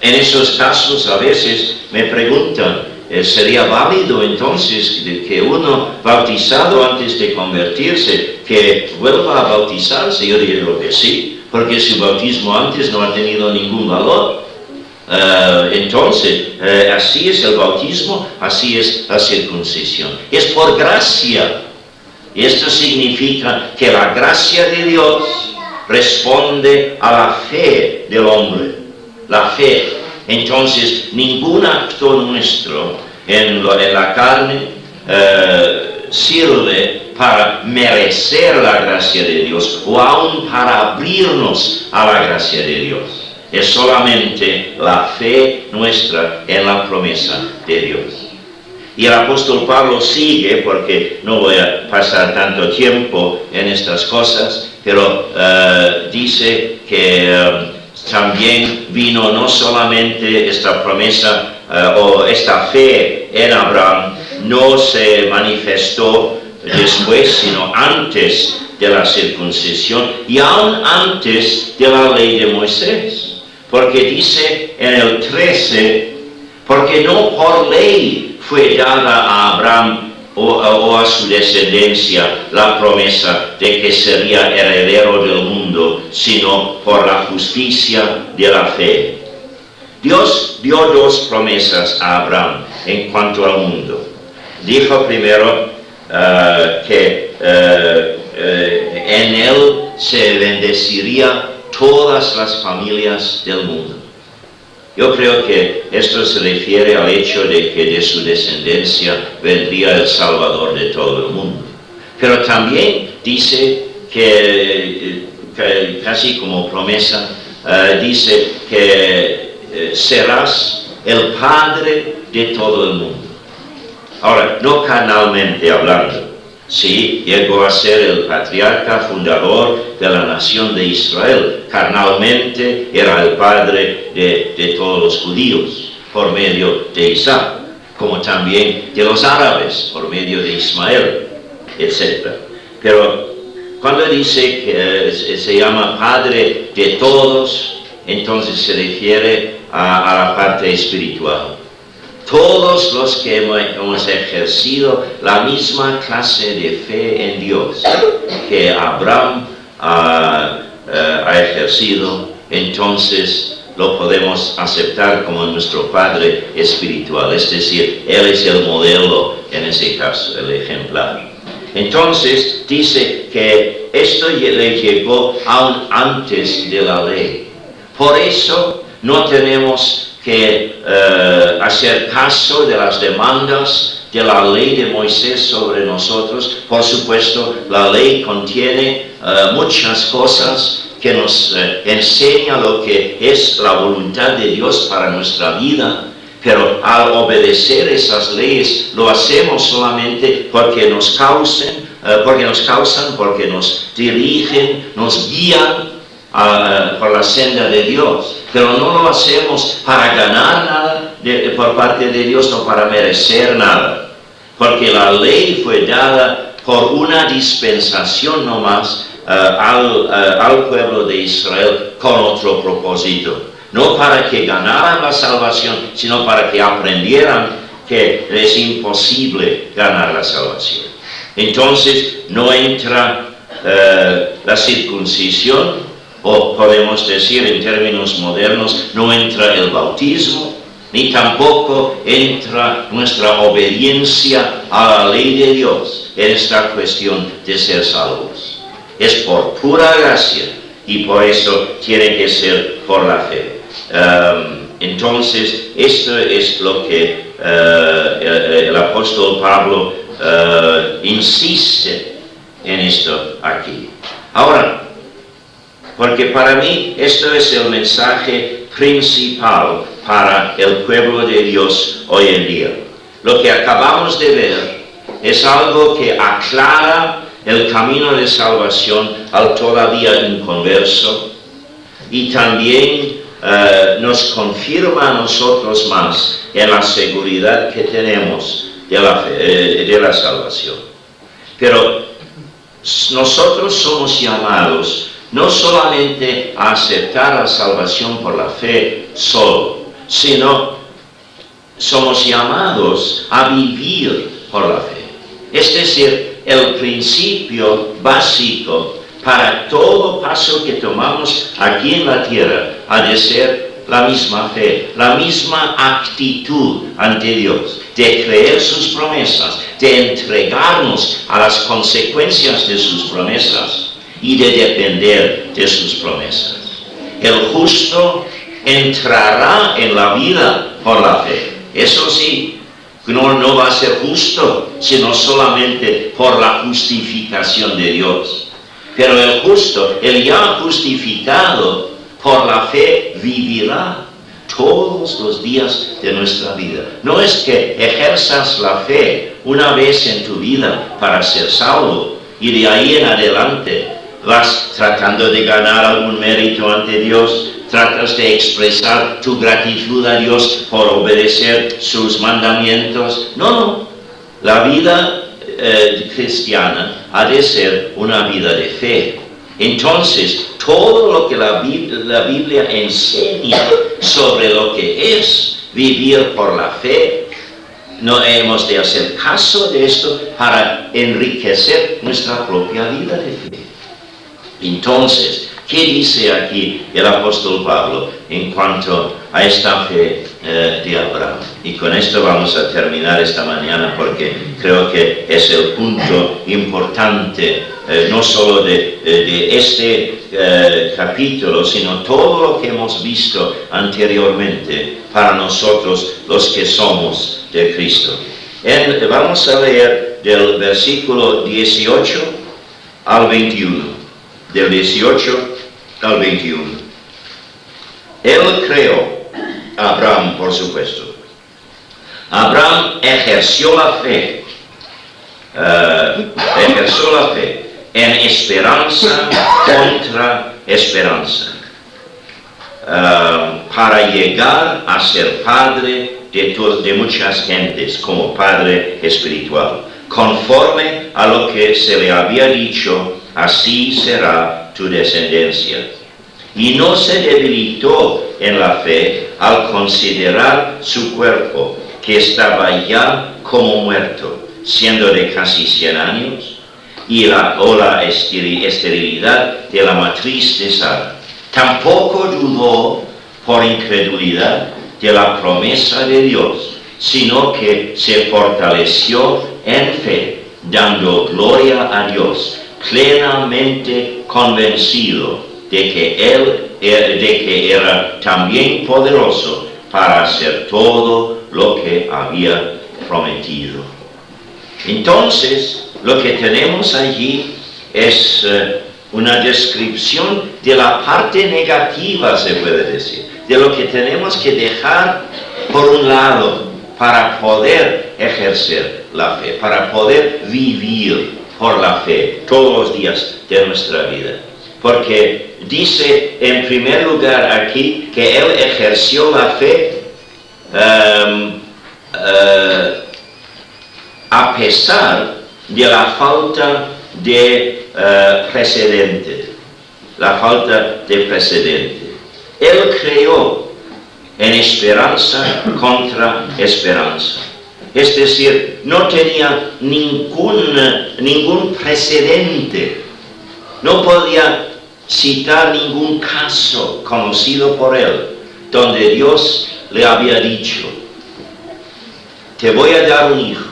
En esos casos a veces me preguntan, ¿sería válido entonces que uno bautizado antes de convertirse, que vuelva a bautizarse? Yo digo que sí, porque su bautismo antes no ha tenido ningún valor. Entonces, así es el bautismo, así es la circuncisión. Es por gracia. Y esto significa que la gracia de Dios responde a la fe del hombre. La fe. Entonces, ningún acto nuestro en la carne sirve para merecer la gracia de Dios o aún para abrirnos a la gracia de Dios. Es solamente la fe nuestra en la promesa de Dios. Y el apóstol Pablo sigue, porque no voy a pasar tanto tiempo en estas cosas, pero dice que también vino no solamente esta promesa o esta fe en Abraham, no se manifestó después, sino antes de la circuncisión y aún antes de la ley de Moisés. Porque dice en el 13, porque no por ley fue dada a Abraham o a su descendencia la promesa de que sería heredero del mundo, sino por la justicia de la fe. Dios dio dos promesas a Abraham en cuanto al mundo. Dijo primero que en él se bendeciría todas las familias del mundo. Yo creo que esto se refiere al hecho de que de su descendencia vendría el Salvador de todo el mundo. Pero también dice que casi como promesa, dice que serás el padre de todo el mundo. Ahora, no carnalmente hablando. Sí, llegó a ser el patriarca fundador de la nación de Israel. Carnalmente era el padre de todos los judíos por medio de Isaac, como también de los árabes por medio de Ismael, etc. Pero cuando dice que se llama padre de todos, entonces se refiere a la parte espiritual. Todos los que hemos ejercido la misma clase de fe en Dios que Abraham ha ejercido, entonces lo podemos aceptar como nuestro Padre espiritual. Es decir, Él es el modelo en ese caso, el ejemplar. Entonces dice que esto le llegó aún antes de la ley. Por eso no tenemos que hacer caso de las demandas de la ley de Moisés sobre nosotros. Por supuesto, la ley contiene muchas cosas que nos enseña lo que es la voluntad de Dios para nuestra vida, pero al obedecer esas leyes lo hacemos solamente porque nos causan, porque nos dirigen, nos guían por la senda de Dios. Pero no lo hacemos para ganar nada por parte de Dios, no para merecer nada, porque la ley fue dada por una dispensación nomás al pueblo de Israel con otro propósito, no para que ganaran la salvación, sino para que aprendieran que es imposible ganar la salvación. Entonces no entra la circuncisión, o podemos decir en términos modernos, no entra el bautismo, ni tampoco entra nuestra obediencia a la ley de Dios en esta cuestión de ser salvos. Es por pura gracia y por eso tiene que ser por la fe. Entonces, esto es lo que el apóstol Pablo insiste en esto aquí. Ahora, porque para mí esto es el mensaje principal para el pueblo de Dios hoy en día. Lo que acabamos de ver es algo que aclara el camino de salvación al todavía inconverso y también nos confirma a nosotros más en la seguridad que tenemos de la salvación. Pero nosotros somos llamados no solamente a aceptar la salvación por la fe solo, sino somos llamados a vivir por la fe. Es decir, el principio básico para todo paso que tomamos aquí en la tierra ha de ser la misma fe, la misma actitud ante Dios, de creer sus promesas, de entregarnos a las consecuencias de sus promesas y de depender de sus promesas. El justo entrará en la vida por la fe. Eso sí, no va a ser justo, sino solamente por la justificación de Dios. Pero el justo, el ya justificado por la fe, vivirá todos los días de nuestra vida. No es que ejerzas la fe una vez en tu vida para ser salvo y de ahí en adelante vas tratando de ganar algún mérito ante Dios, tratas de expresar tu gratitud a Dios por obedecer sus mandamientos. No, la vida cristiana ha de ser una vida de fe. Entonces, todo lo que la Biblia enseña sobre lo que es vivir por la fe no hemos de hacer caso de esto para enriquecer nuestra propia vida de fe. Entonces, ¿qué dice aquí el apóstol Pablo en cuanto a esta fe de Abraham? Y con esto vamos a terminar esta mañana porque creo que es el punto importante, no solo de este capítulo, sino todo lo que hemos visto anteriormente para nosotros los que somos de Cristo. Vamos a leer del versículo 18 al 21. Del 18 al 21. Él creó, Abraham por supuesto. Abraham ejerció la fe en esperanza contra esperanza, para llegar a ser padre de muchas gentes, como padre espiritual, conforme a lo que se le había dicho: así será tu descendencia. Y no se debilitó en la fe al considerar su cuerpo, que estaba ya como muerto, siendo de casi 100 años, y la esterilidad de la matriz de Sara. Tampoco dudó por incredulidad de la promesa de Dios, sino que se fortaleció en fe, dando gloria a Dios, plenamente convencido de que era también poderoso para hacer todo lo que había prometido. Entonces, lo que tenemos allí es una descripción de la parte negativa, se puede decir, de lo que tenemos que dejar por un lado para poder ejercer la fe, para poder vivir por la fe todos los días de nuestra vida. Porque dice en primer lugar aquí que él ejerció la fe a pesar de la falta de precedente. La falta de precedente. Él creyó en esperanza contra esperanza. Es decir, no tenía ningún precedente. No podía citar ningún caso conocido por él, donde Dios le había dicho: te voy a dar un hijo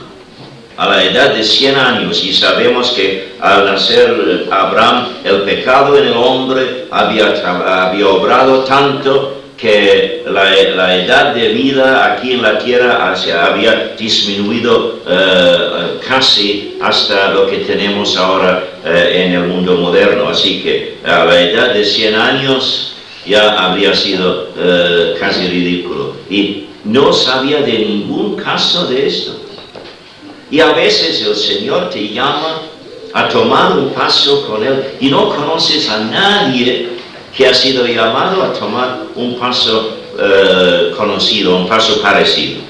a la edad de 100 años, y sabemos que al nacer Abraham, el pecado en el hombre había obrado tanto que la edad de vida aquí en la tierra había disminuido casi hasta lo que tenemos ahora en el mundo moderno. Así que a la edad de 100 años ya habría sido casi ridículo. Y no sabía de ningún caso de esto. Y a veces el Señor te llama a tomar un paso con Él y no conoces a nadie que ha sido llamado a tomar un paso conocido, un paso parecido.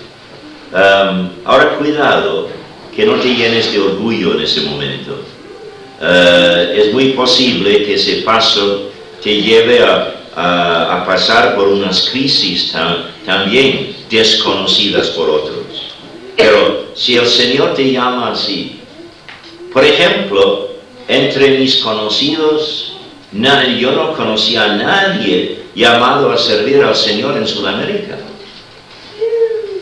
Ahora cuidado que no te llenes de orgullo en ese momento. Es muy posible que ese paso te lleve a pasar por unas crisis también desconocidas por otros. Pero si el Señor te llama así, por ejemplo, entre mis conocidos, yo no conocía a nadie llamado a servir al Señor en Sudamérica.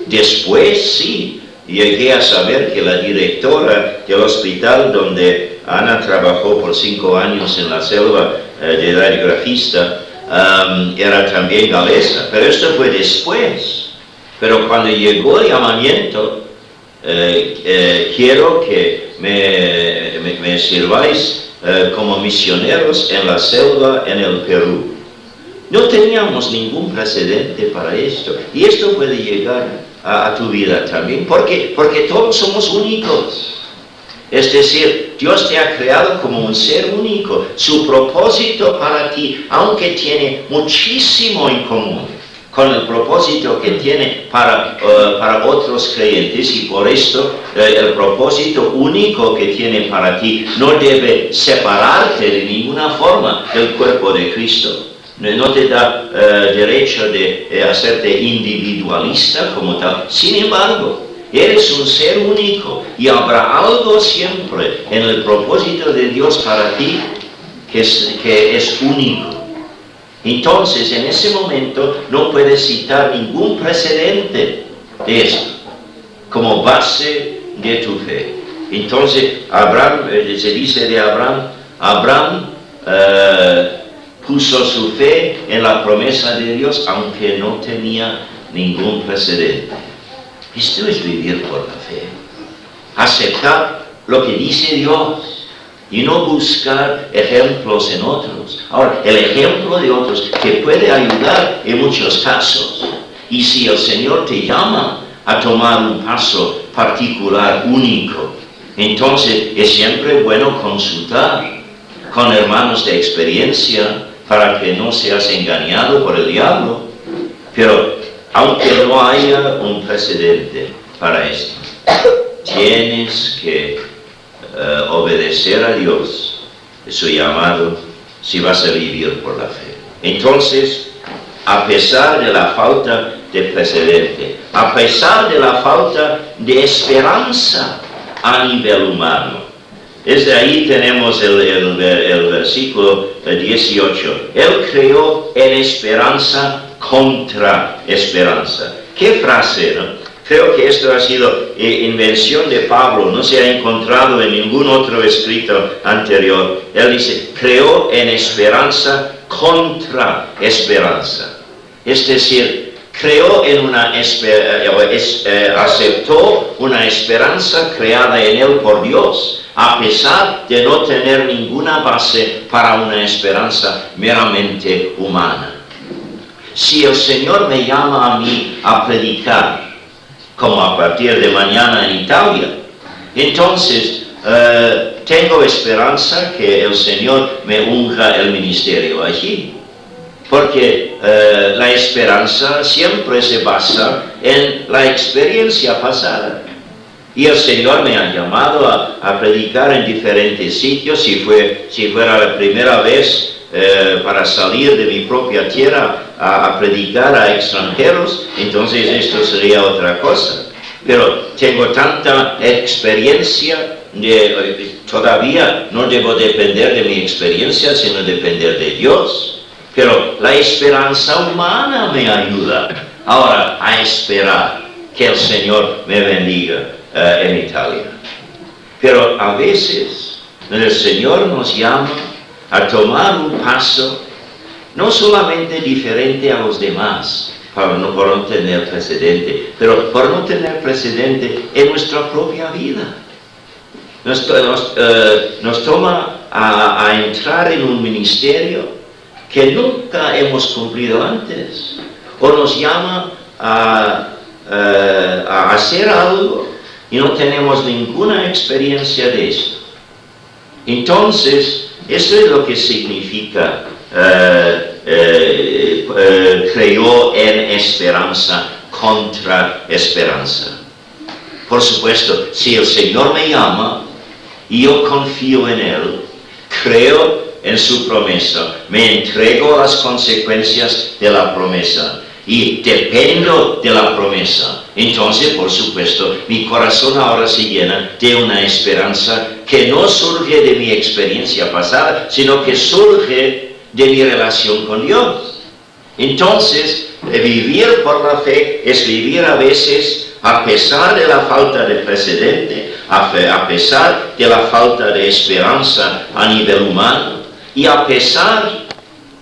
Después sí, llegué a saber que la directora del hospital donde Ana trabajó por 5 años en la selva de radiografista era también galesa, pero esto fue después. Pero cuando llegó el llamamiento, quiero que me sirváis como misioneros en la selva en el Perú. No teníamos ningún precedente para esto, y esto puede llegar a tu vida también, porque todos somos únicos. Es decir, Dios te ha creado como un ser único. Su propósito para ti, aunque tiene muchísimo en común con el propósito que tiene para otros creyentes, y por esto el propósito único que tiene para ti no debe separarte de ninguna forma del cuerpo de Cristo. No te da derecho de hacerte individualista como tal. Sin embargo, Eres un ser único y habrá algo siempre en el propósito de Dios para ti que es único. Entonces, en ese momento no puedes citar ningún precedente de esto como base de tu fe. Entonces, Abraham, se dice de Abraham puso su fe en la promesa de Dios, aunque no tenía ningún precedente. Esto es vivir por la fe. Aceptar lo que dice Dios y no buscar ejemplos en otros. Ahora, el ejemplo de otros que puede ayudar en muchos casos. Y si el Señor te llama a tomar un paso particular, único, entonces es siempre bueno consultar con hermanos de experiencia para que no seas engañado por el diablo. Pero aunque no haya un precedente para esto, tienes que obedecer a Dios, su llamado, si vas a vivir por la fe. Entonces, a pesar de la falta de precedente, a pesar de la falta de esperanza a nivel humano, desde ahí tenemos el versículo 18. Él creó en esperanza contra esperanza. ¿Qué frase, no? Creo que esto ha sido invención de Pablo, no se ha encontrado en ningún otro escrito anterior. Él dice, creó en esperanza contra esperanza. Es decir, creó en aceptó una esperanza creada en él por Dios, a pesar de no tener ninguna base para una esperanza meramente humana. Si el Señor me llama a mí a predicar, como a partir de mañana en Italia, entonces tengo esperanza que el Señor me unja el ministerio allí, porque la esperanza siempre se basa en la experiencia pasada. Y el Señor me ha llamado a predicar en diferentes sitios. Si fuera la primera vez para salir de mi propia tierra a predicar a extranjeros, entonces esto sería otra cosa. Pero tengo tanta experiencia, todavía no debo depender de mi experiencia, sino depender de Dios. Pero la esperanza humana me ayuda ahora a esperar que el Señor me bendiga en Italia. Pero a veces el Señor nos llama a tomar un paso no solamente diferente a los demás, por no tener precedente, pero por no tener precedente en nuestra propia vida. Nos toma a entrar en un ministerio que nunca hemos cumplido antes, o nos llama a hacer algo y no tenemos ninguna experiencia de esto. Entonces, eso es lo que significa creó en esperanza contra esperanza. Por supuesto, si el Señor me llama y yo confío en Él, creo en su promesa, me entrego a las consecuencias de la promesa y dependo de la promesa, entonces, por supuesto, mi corazón ahora se llena de una esperanza que no surge de mi experiencia pasada, sino que surge de mi relación con Dios. Entonces, vivir por la fe es vivir a veces a pesar de la falta de precedente, a pesar de la falta de esperanza a nivel humano y a pesar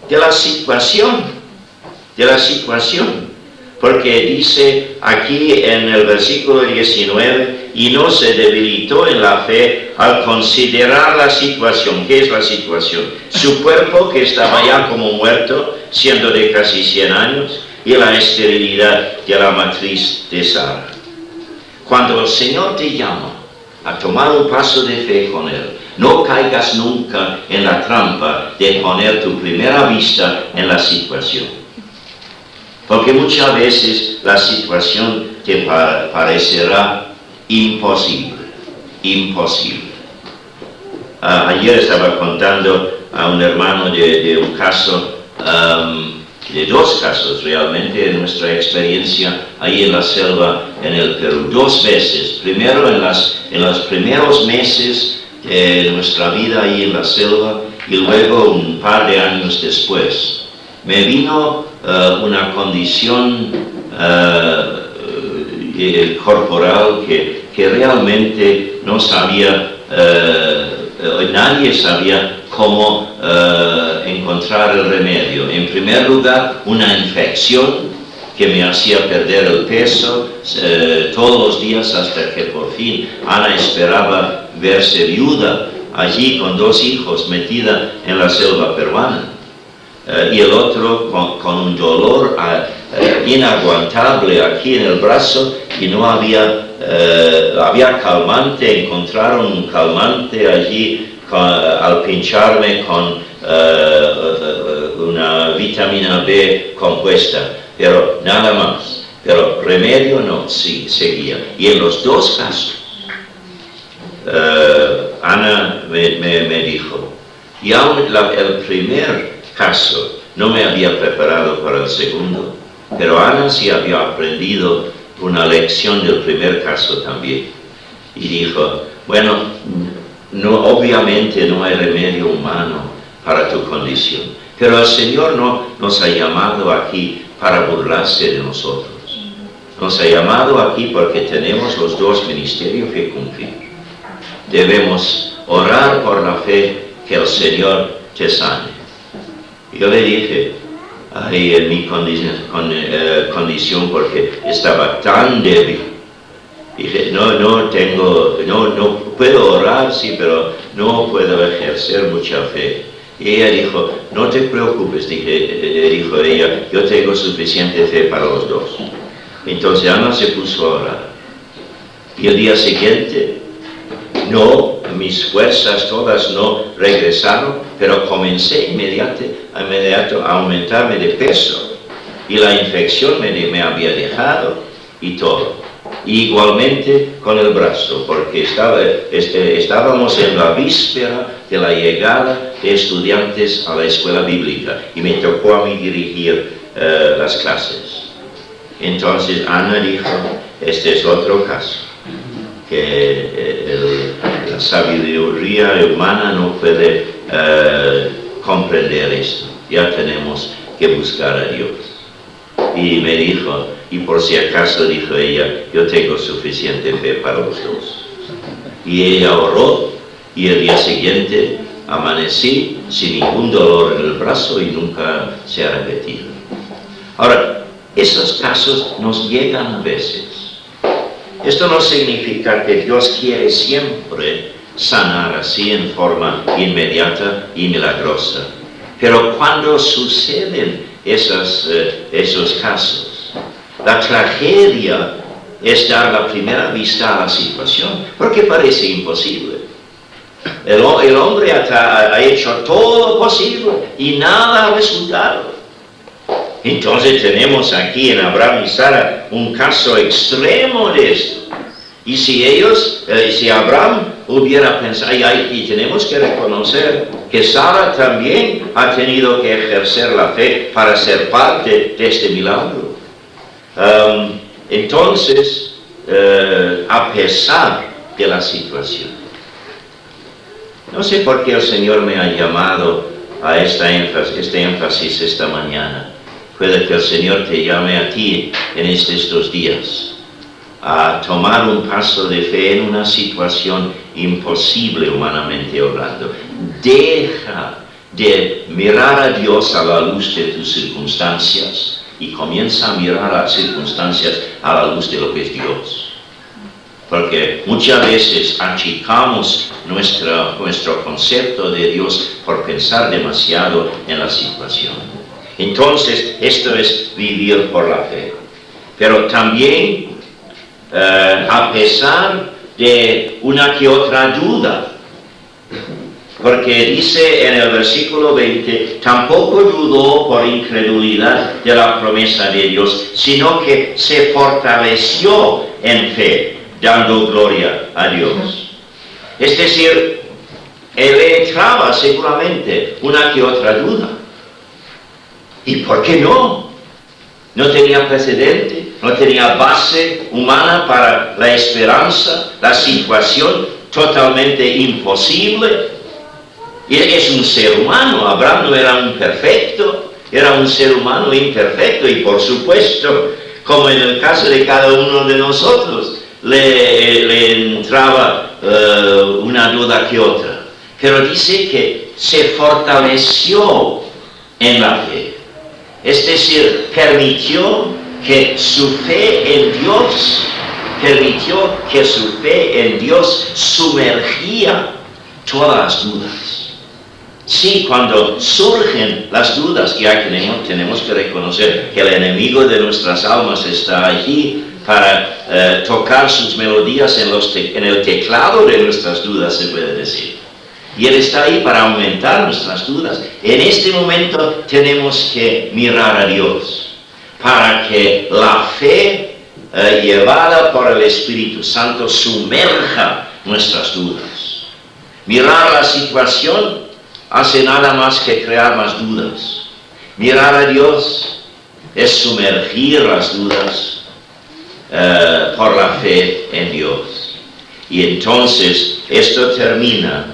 de la situación. Porque dice aquí en el versículo 19, y no se debilitó en la fe al considerar la situación. ¿Qué es la situación? Su cuerpo, que estaba ya como muerto, siendo de casi 100 años, y la esterilidad de la matriz de Sara. Cuando el Señor te llama a tomar un paso de fe con Él, no caigas nunca en la trampa de poner tu primera vista en la situación. Porque muchas veces la situación te parecerá imposible. Ayer estaba contando a un hermano de un caso de dos casos realmente en nuestra experiencia ahí en la selva en el Perú. 2 veces. Primero en los primeros meses de nuestra vida ahí en la selva y luego un par de años después. Me vino una condición corporal que realmente no sabía, nadie sabía cómo encontrar el remedio. En primer lugar, una infección que me hacía perder el peso todos los días hasta que por fin Ana esperaba verse viuda allí con 2 hijos metida en la selva peruana. Y el otro con un dolor inaguantable aquí en el brazo y no había calmante. Encontraron un calmante allí al pincharme con una vitamina B compuesta, pero nada más. Pero remedio no, sí, seguía. Y en los 2 casos, Ana me dijo, y aún el primer caso no me había preparado para el segundo, pero Ana sí había aprendido una lección del primer caso también. Y dijo, bueno, obviamente no hay remedio humano para tu condición, pero el Señor no nos ha llamado aquí para burlarse de nosotros. Nos ha llamado aquí porque tenemos los 2 ministerios que cumplir. Debemos orar por la fe que el Señor te sane. Yo le dije, ahí en mi condición porque estaba tan débil. Dije, no puedo orar, sí, pero no puedo ejercer mucha fe. Y ella dijo, no te preocupes, dijo ella, yo tengo suficiente fe para los 2. Entonces Ana se puso a orar. Y el día siguiente, mis fuerzas todas no regresaron, pero comencé inmediato a aumentarme de peso. Y la infección me había dejado y todo. Y igualmente con el brazo, porque estábamos en la víspera de la llegada de estudiantes a la escuela bíblica y me tocó a mí dirigir las clases. Entonces Ana dijo, este es otro caso, que la sabiduría humana no puede comprender esto, ya tenemos que buscar a Dios. Y me dijo, y por si acaso, dijo ella, yo tengo suficiente fe para los 2. Y ella oró, y el día siguiente amanecí sin ningún dolor en el brazo y nunca se ha repetido. Ahora, esos casos nos llegan a veces. Esto no significa que Dios quiere siempre sanar así en forma inmediata y milagrosa. Pero cuando suceden esos casos, la tragedia es dar la primera vista a la situación, porque parece imposible. El hombre ha hecho todo lo posible y nada ha resultado. Entonces tenemos aquí en Abraham y Sara un caso extremo de esto. Y si Abraham hubiera pensado, y tenemos que reconocer que Sara también ha tenido que ejercer la fe para ser parte de este milagro. Entonces, a pesar de la situación, no sé por qué el Señor me ha llamado a este énfasis esta mañana. Puede que el Señor te llame a ti en estos días a tomar un paso de fe en una situación imposible humanamente hablando. Deja de mirar a Dios a la luz de tus circunstancias y comienza a mirar a las circunstancias a la luz de lo que es Dios. Porque muchas veces achicamos nuestro concepto de Dios por pensar demasiado en la situación. Entonces, esto es vivir por la fe. Pero también, a pesar de una que otra duda, porque dice en el versículo 20, tampoco dudó por incredulidad de la promesa de Dios, sino que se fortaleció en fe, dando gloria a Dios. Es decir, él entraba seguramente una que otra duda. ¿Y por qué no? No tenía precedente, no tenía base humana para la esperanza, la situación totalmente imposible. Y es un ser humano, Abraham no era un perfecto, era un ser humano imperfecto y por supuesto, como en el caso de cada uno de nosotros, le entraba una duda que otra. Pero dice que se fortaleció en la fe. Es decir, permitió que su fe en Dios sumergía todas las dudas. Sí, cuando surgen las dudas que tenemos que reconocer que el enemigo de nuestras almas está allí para tocar sus melodías en el teclado de nuestras dudas, se puede decir. Y Él está ahí para aumentar nuestras dudas. En este momento tenemos que mirar a Dios para que la fe llevada por el Espíritu Santo sumerja nuestras dudas. Mirar la situación hace nada más que crear más dudas. Mirar a Dios es sumergir las dudas por la fe en Dios. Y entonces esto termina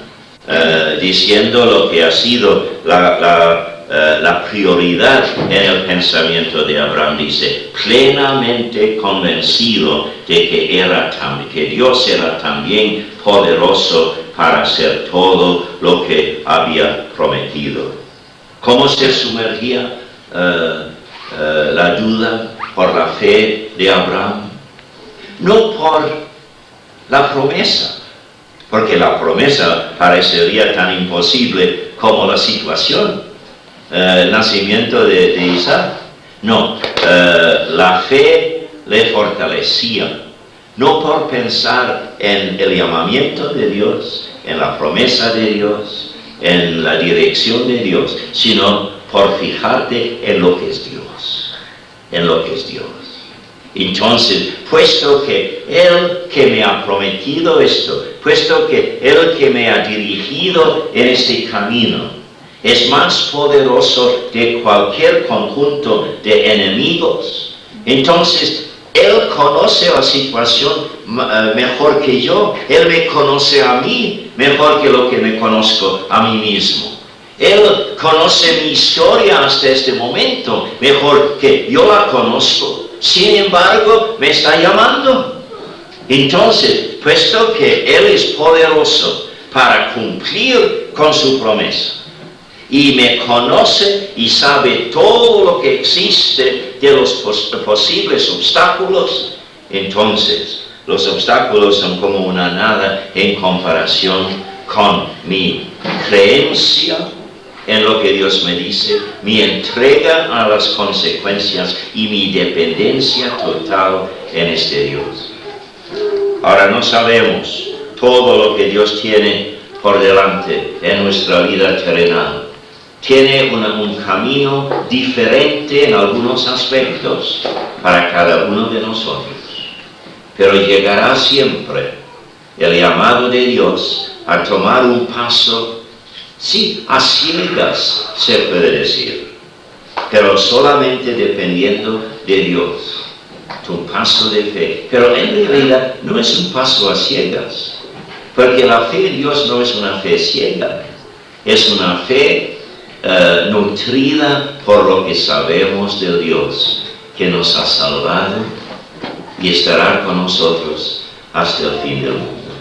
diciendo lo que ha sido la prioridad en el pensamiento de Abraham. Dice, plenamente convencido de que Dios era también poderoso para hacer todo lo que había prometido. ¿Cómo se sumergía la duda por la fe de Abraham? No por la promesa, porque la promesa parecería tan imposible como la situación, el nacimiento de Isaac. No, la fe le fortalecía, no por pensar en el llamamiento de Dios, en la promesa de Dios, en la dirección de Dios, sino por fijarte en lo que es Dios, en lo que es Dios. Entonces, puesto que Él que me ha prometido esto, puesto que Él que me ha dirigido en este camino, es más poderoso que cualquier conjunto de enemigos, entonces Él conoce la situación mejor que yo, Él me conoce a mí mejor que lo que me conozco a mí mismo. Él conoce mi historia hasta este momento mejor que yo la conozco. Sin embargo, me está llamando. Entonces, puesto que Él es poderoso para cumplir con su promesa, y me conoce y sabe todo lo que existe de los posibles obstáculos, entonces los obstáculos son como una nada en comparación con mi creencia en lo que Dios me dice, mi entrega a las consecuencias y mi dependencia total en este Dios. Ahora no sabemos todo lo que Dios tiene por delante en nuestra vida terrenal. Tiene un camino diferente en algunos aspectos para cada uno de nosotros. Pero llegará siempre el llamado de Dios a tomar un paso, sí, a ciegas se puede decir, pero solamente dependiendo de Dios. Un paso de fe, pero en realidad no es un paso a ciegas, porque la fe en Dios no es una fe ciega, es una fe nutrida por lo que sabemos de Dios, que nos ha salvado y estará con nosotros hasta el fin del mundo.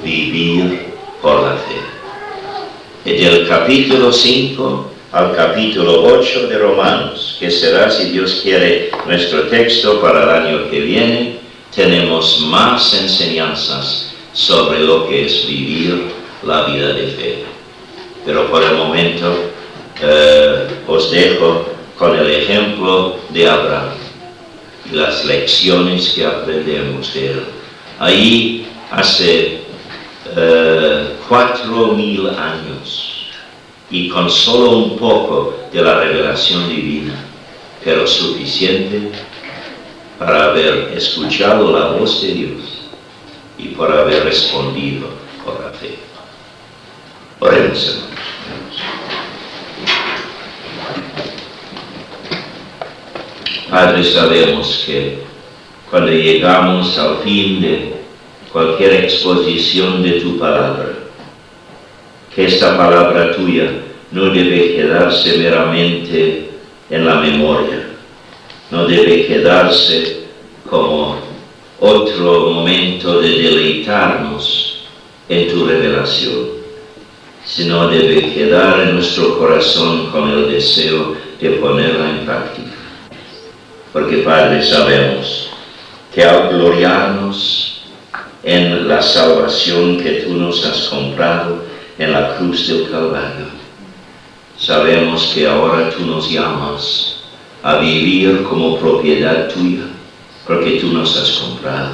Vivir por la fe. Del capítulo 5 al capítulo 8 de Romanos, que será, si Dios quiere, nuestro texto para el año que viene, tenemos más enseñanzas sobre lo que es vivir la vida de fe. Pero por el momento os dejo con el ejemplo de Abraham y las lecciones que aprendemos de él. Ahí hace 4.000 años, y con solo un poco de la revelación divina, pero suficiente para haber escuchado la voz de Dios y por haber respondido por la fe. Oremos, hermanos. Padre, sabemos que cuando llegamos al fin de cualquier exposición de tu palabra, que esta palabra tuya no debe quedarse meramente en la memoria, no debe quedarse como otro momento de deleitarnos en tu revelación, sino debe quedar en nuestro corazón con el deseo de ponerla en práctica. Porque, Padre, sabemos que al gloriarnos en la salvación que tú nos has comprado en la cruz del Calvario, sabemos que ahora tú nos llamas a vivir como propiedad tuya, porque tú nos has comprado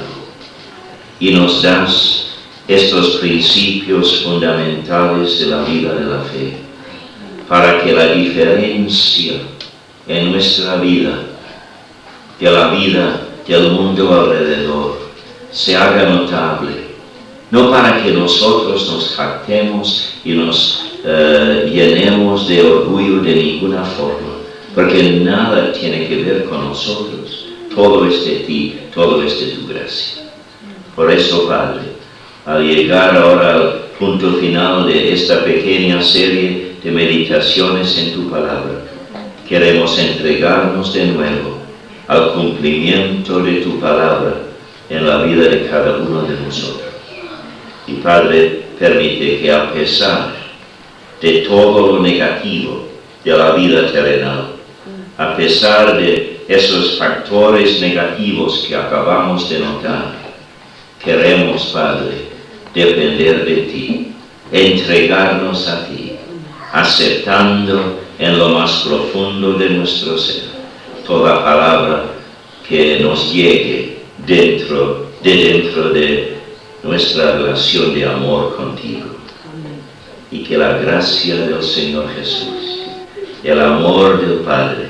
y nos das estos principios fundamentales de la vida de la fe, para que la diferencia en nuestra vida, de la vida del mundo alrededor, se haga notable, no para que nosotros nos jactemos y nos llenemos de orgullo de ninguna forma, porque nada tiene que ver con nosotros, todo es de ti, todo es de tu gracia. Por eso, Padre, al llegar ahora al punto final de esta pequeña serie de meditaciones en tu palabra, queremos entregarnos de nuevo al cumplimiento de tu palabra en la vida de cada uno de nosotros. Y Padre, permite que a pesar de todo lo negativo de la vida terrenal, a pesar de esos factores negativos que acabamos de notar, queremos, Padre, depender de ti, entregarnos a ti, aceptando en lo más profundo de nuestro ser toda palabra que nos llegue dentro de nuestra relación de amor contigo. Y que la gracia del Señor Jesús, el amor del Padre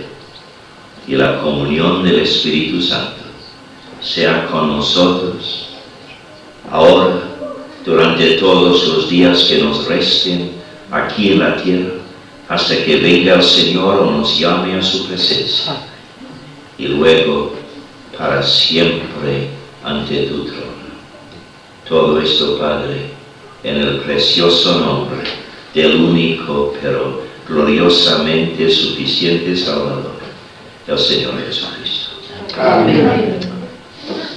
y la comunión del Espíritu Santo sea con nosotros ahora, durante todos los días que nos resten aquí en la tierra, hasta que venga el Señor o nos llame a su presencia, y luego para siempre ante tu trono. Todo esto, Padre, en el precioso nombre del único pero gloriosamente suficiente Salvador, el Señor Jesucristo. Amén.